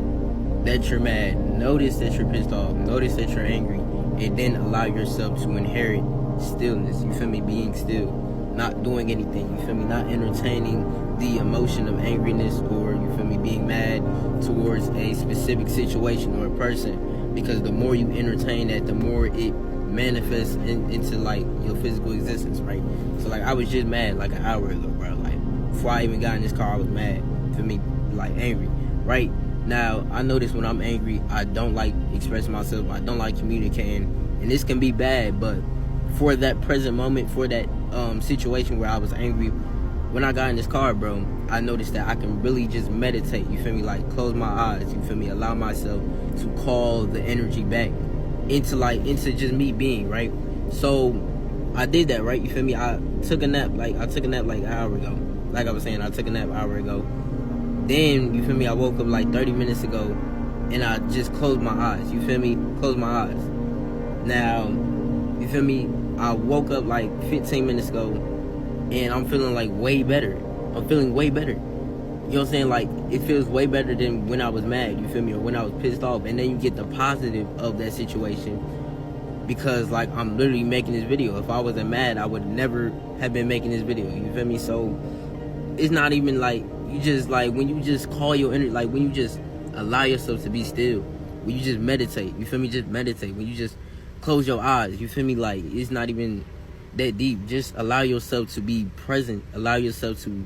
that you're mad. Notice that you're pissed off. Notice that you're angry. And then allow yourself to inherit stillness. You feel me? Being still. Not doing anything. You feel me? Not entertaining the emotion of angriness or, you feel me, being mad towards a specific situation or a person. Because the more you entertain that, the more it manifests into like your physical existence, right? So like I was just mad like an hour ago, bro. Like before I even got in this car, I was mad. For me, like angry, right? Now I notice when I'm angry, I don't like expressing myself. I don't like communicating, and this can be bad. But for that present moment, for that situation where I was angry, when I got in this car, bro, I noticed that I can really just meditate. You feel me? Like close my eyes. You feel me? Allow myself to call the energy back into just me being, right? So I did that, right? You feel me? I took a nap like an hour ago. Like I was saying, I took a nap an hour ago. Then, you feel me, I woke up like 30 minutes ago and I just closed my eyes. You feel me? Closed my eyes. Now, you feel me? I woke up like 15 minutes ago and I'm feeling like way better. I'm feeling way better. You know what I'm saying? Like, it feels way better than when I was mad, you feel me? Or when I was pissed off. And then you get the positive of that situation because, like, I'm literally making this video. If I wasn't mad, I would never have been making this video. You feel me? So, it's not even like, you just, like, when you just call your energy, like, when you just allow yourself to be still, when you just meditate, you feel me? Just meditate. When you just close your eyes, you feel me? Like, it's not even that deep. Just allow yourself to be present. Allow yourself to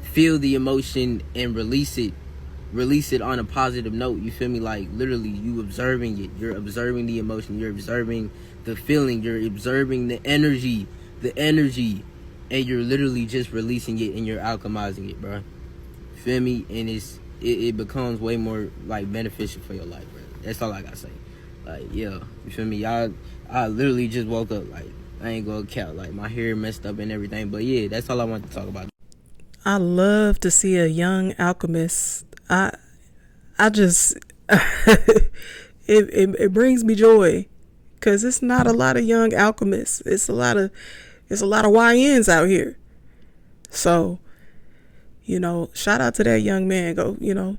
feel the emotion and release it on a positive note. You feel me? Like literally you observing it. You're observing the emotion. You're observing the feeling. You're observing the energy, and you're literally just releasing it and you're alchemizing it, bro. Feel me? And it becomes way more like beneficial for your life, bro. That's all I gotta say. Like, yeah, you feel me? I literally just woke up, like, I ain't gonna count, like, my hair messed up and everything. But yeah, that's all I want to talk about. I love to see a young alchemist. I just it brings me joy, because it's not a lot of young alchemists. It's a lot of YNs out here. So, you know, shout out to that young man. Go, you know,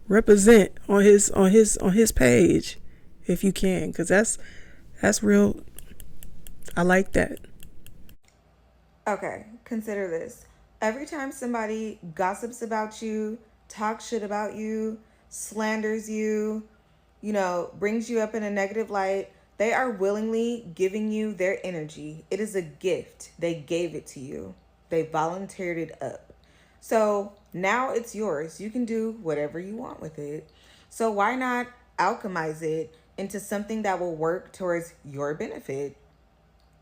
represent on his page if you can, because that's real. I like that. Okay, consider this. Every time somebody gossips about you, talks shit about you, slanders you, you know, brings you up in a negative light, they are willingly giving you their energy. It is a gift. They gave it to you. They volunteered it up. So now it's yours. You can do whatever you want with it. So why not alchemize it into something that will work towards your benefit?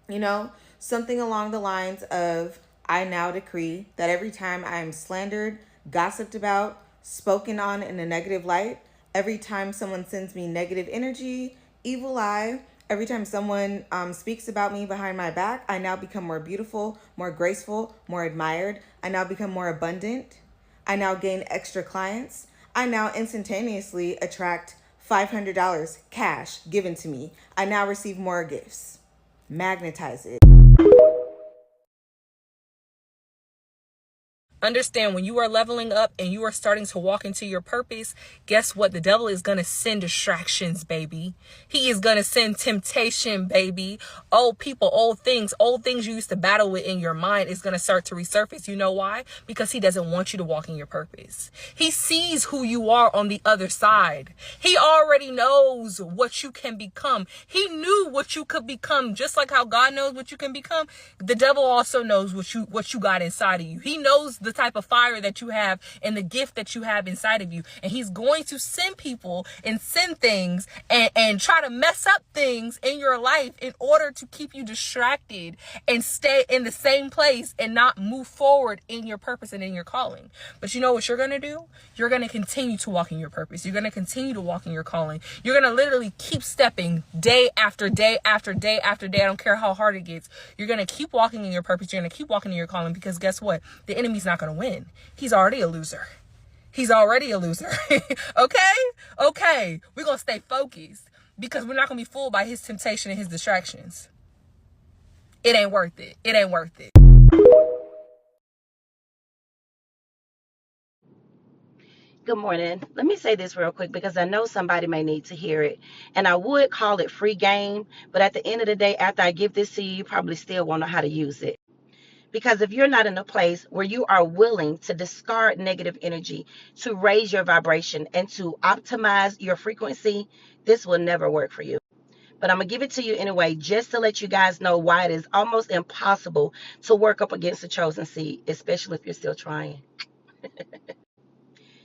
You know, something along the lines of, I now decree that every time I am slandered, gossiped about, spoken on in a negative light, every time someone sends me negative energy, evil eye, every time someone speaks about me behind my back, I now become more beautiful, more graceful, more admired. I now become more abundant. I now gain extra clients. I now instantaneously attract $500 cash given to me. I now receive more gifts. Magnetize it. Understand, when you are leveling up and you are starting to walk into your purpose, guess what? The devil is going to send distractions, baby. He is going to send temptation, baby. Old people, old things you used to battle with in your mind is going to start to resurface. You know why? Because he doesn't want you to walk in your purpose. He sees who you are on the other side. He already knows what you can become. He knew what you could become. Just like how God knows what you can become, the devil also knows what you got inside of you. He knows the type of fire that you have and the gift that you have inside of you. And he's going to send people and send things and try to mess up things in your life in order to keep you distracted and stay in the same place and not move forward in your purpose and in your calling. But you know what you're going to do? You're going to continue to walk in your purpose. You're going to continue to walk in your calling. You're going to literally keep stepping day after day after day after day. I don't care how hard it gets. You're going to keep walking in your purpose. You're going to keep walking in your calling, because guess what? The enemy's not going to win. He's already a loser. He's already a loser. Okay. We're going to stay focused, because we're not going to be fooled by his temptation and his distractions. It ain't worth it. It ain't worth it. Good morning. Let me say this real quick, because I know somebody may need to hear it. And I would call it free game, but at the end of the day, after I give this to you, you probably still won't know how to use it. Because if you're not in a place where you are willing to discard negative energy, to raise your vibration, and to optimize your frequency, this will never work for you. But I'm going to give it to you anyway, just to let you guys know why it is almost impossible to work up against the chosen seed, especially if you're still trying.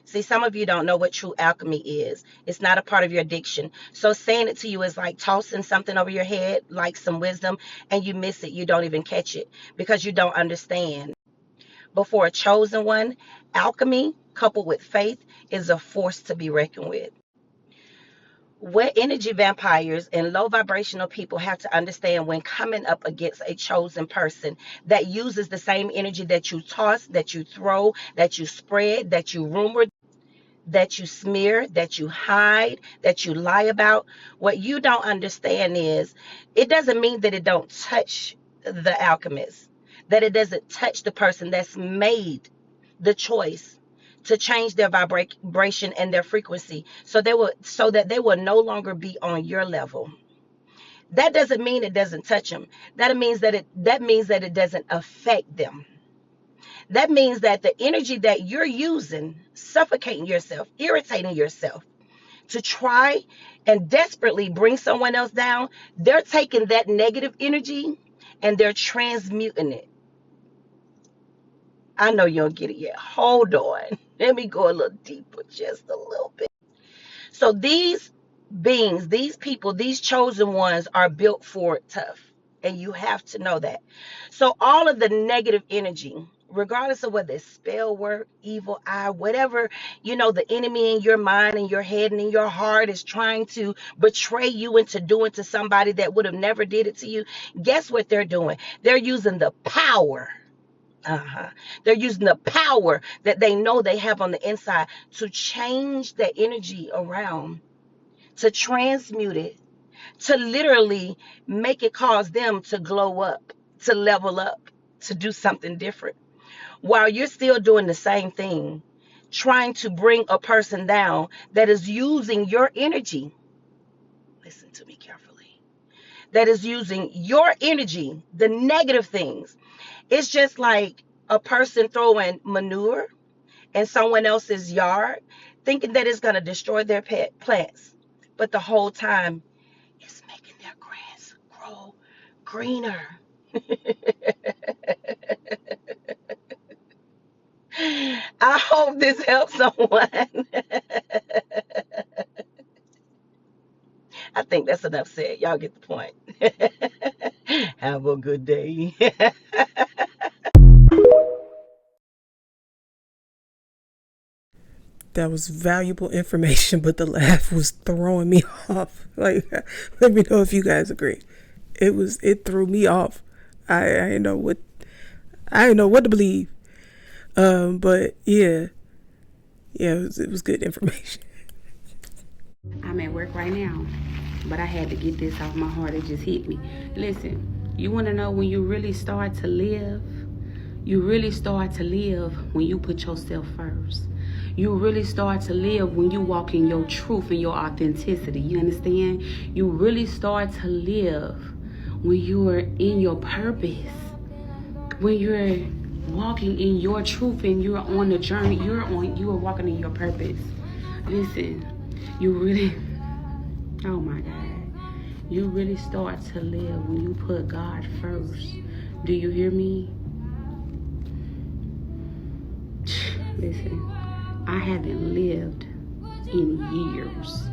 See, some of you don't know what true alchemy is. It's not a part of your addiction. So saying it to you is like tossing something over your head, like some wisdom, and you miss it. You don't even catch it because you don't understand. Before a chosen one, alchemy coupled with faith is a force to be reckoned with. What energy vampires and low vibrational people have to understand when coming up against a chosen person that uses the same energy that you toss, that you throw, that you spread, that you rumor, that you smear, that you hide, that you lie about. What you don't understand is it doesn't mean that it don't touch the alchemist, that it doesn't touch the person that's made the choice to change their vibration and their frequency so that they will no longer be on your level. That doesn't mean it doesn't touch them. That means that it doesn't affect them. That means that the energy that you're using, suffocating yourself, irritating yourself to try and desperately bring someone else down, they're taking that negative energy and they're transmuting it. I know you don't get it yet. Hold on. Let me go a little deeper, just a little bit. So these beings, these people, these chosen ones are built for it tough. And you have to know that. So all of the negative energy, regardless of whether it's spell work, evil eye, whatever, the enemy in your mind and your head and in your heart is trying to betray you into doing to somebody that would have never did it to you. Guess what they're doing? They're using the power. They're using the power that they know they have on the inside to change the energy around, to transmute it, to literally make it cause them to glow up, to level up, to do something different. While you're still doing the same thing, trying to bring a person down that is using your energy. Listen to me carefully. That is using your energy, the negative things. It's just like a person throwing manure in someone else's yard, thinking that it's going to destroy their pet plants. But the whole time, it's making their grass grow greener. I hope this helps someone. I think that's enough said. Y'all get the point. Have a good day. That was valuable information, but the laugh was throwing me off. Like, let me know if you guys agree. It threw me off. I didn't know what to believe. But yeah, it was good information. I'm at work right now, but I had to get this off my heart. It just hit me. Listen, you want to know when you really start to live? You really start to live when you put yourself first. You really start to live when you walk in your truth and your authenticity. You understand? You really start to live when you are in your purpose. When you're walking in your truth and you're on the journey, you are walking in your purpose. Listen, you really, oh my God, you really start to live when you put God first. Do you hear me? Listen, I haven't lived in years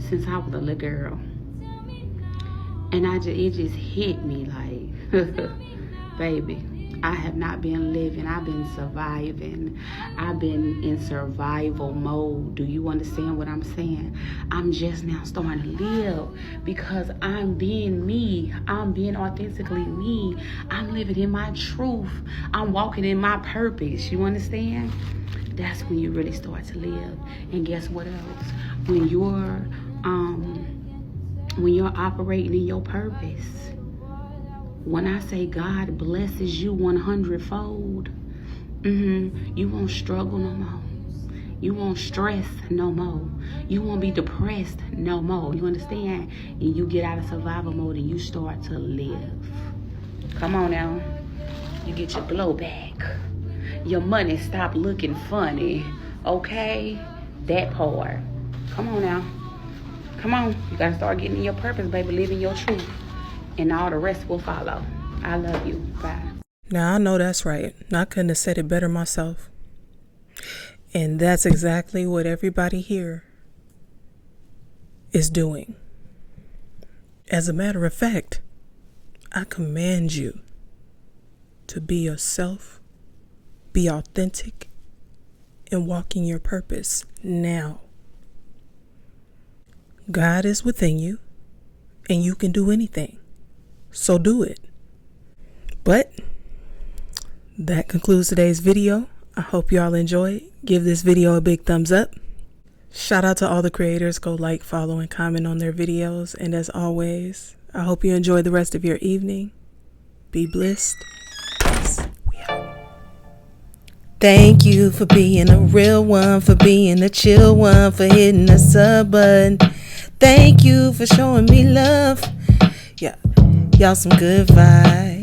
since I was a little girl. And it just hit me like, baby, I have not been living. I've been surviving. I've been in survival mode. Do you understand what I'm saying? I'm just now starting to live because I'm being me. I'm being authentically me. I'm living in my truth. I'm walking in my purpose. You understand? That's when you really start to live. And guess what else? When you're operating in your purpose. When I say God blesses you 100-fold, you won't struggle no more. You won't stress no more. You won't be depressed no more. You understand? And you get out of survival mode and you start to live. Come on now. You get your glow back. Your money stop looking funny. Okay? That part. Come on now. Come on. You gotta start getting in your purpose, baby. Living your truth. And all the rest will follow. I love you. Bye. Now, I know that's right. I couldn't have said it better myself. And that's exactly what everybody here is doing. As a matter of fact, I command you to be yourself, be authentic, and walk in your purpose now. God is within you, and you can do anything. So do it. But that concludes today's video. I hope y'all enjoyed. Give this video a big thumbs up. Shout out to all the creators. Go like, follow, and comment on their videos. And as always, I hope you enjoy the rest of your evening. Be blessed. Peace. We out. Thank you for being a real one, for being a chill one, for hitting the sub button. Thank you for showing me love. Yeah. Y'all some good vibes.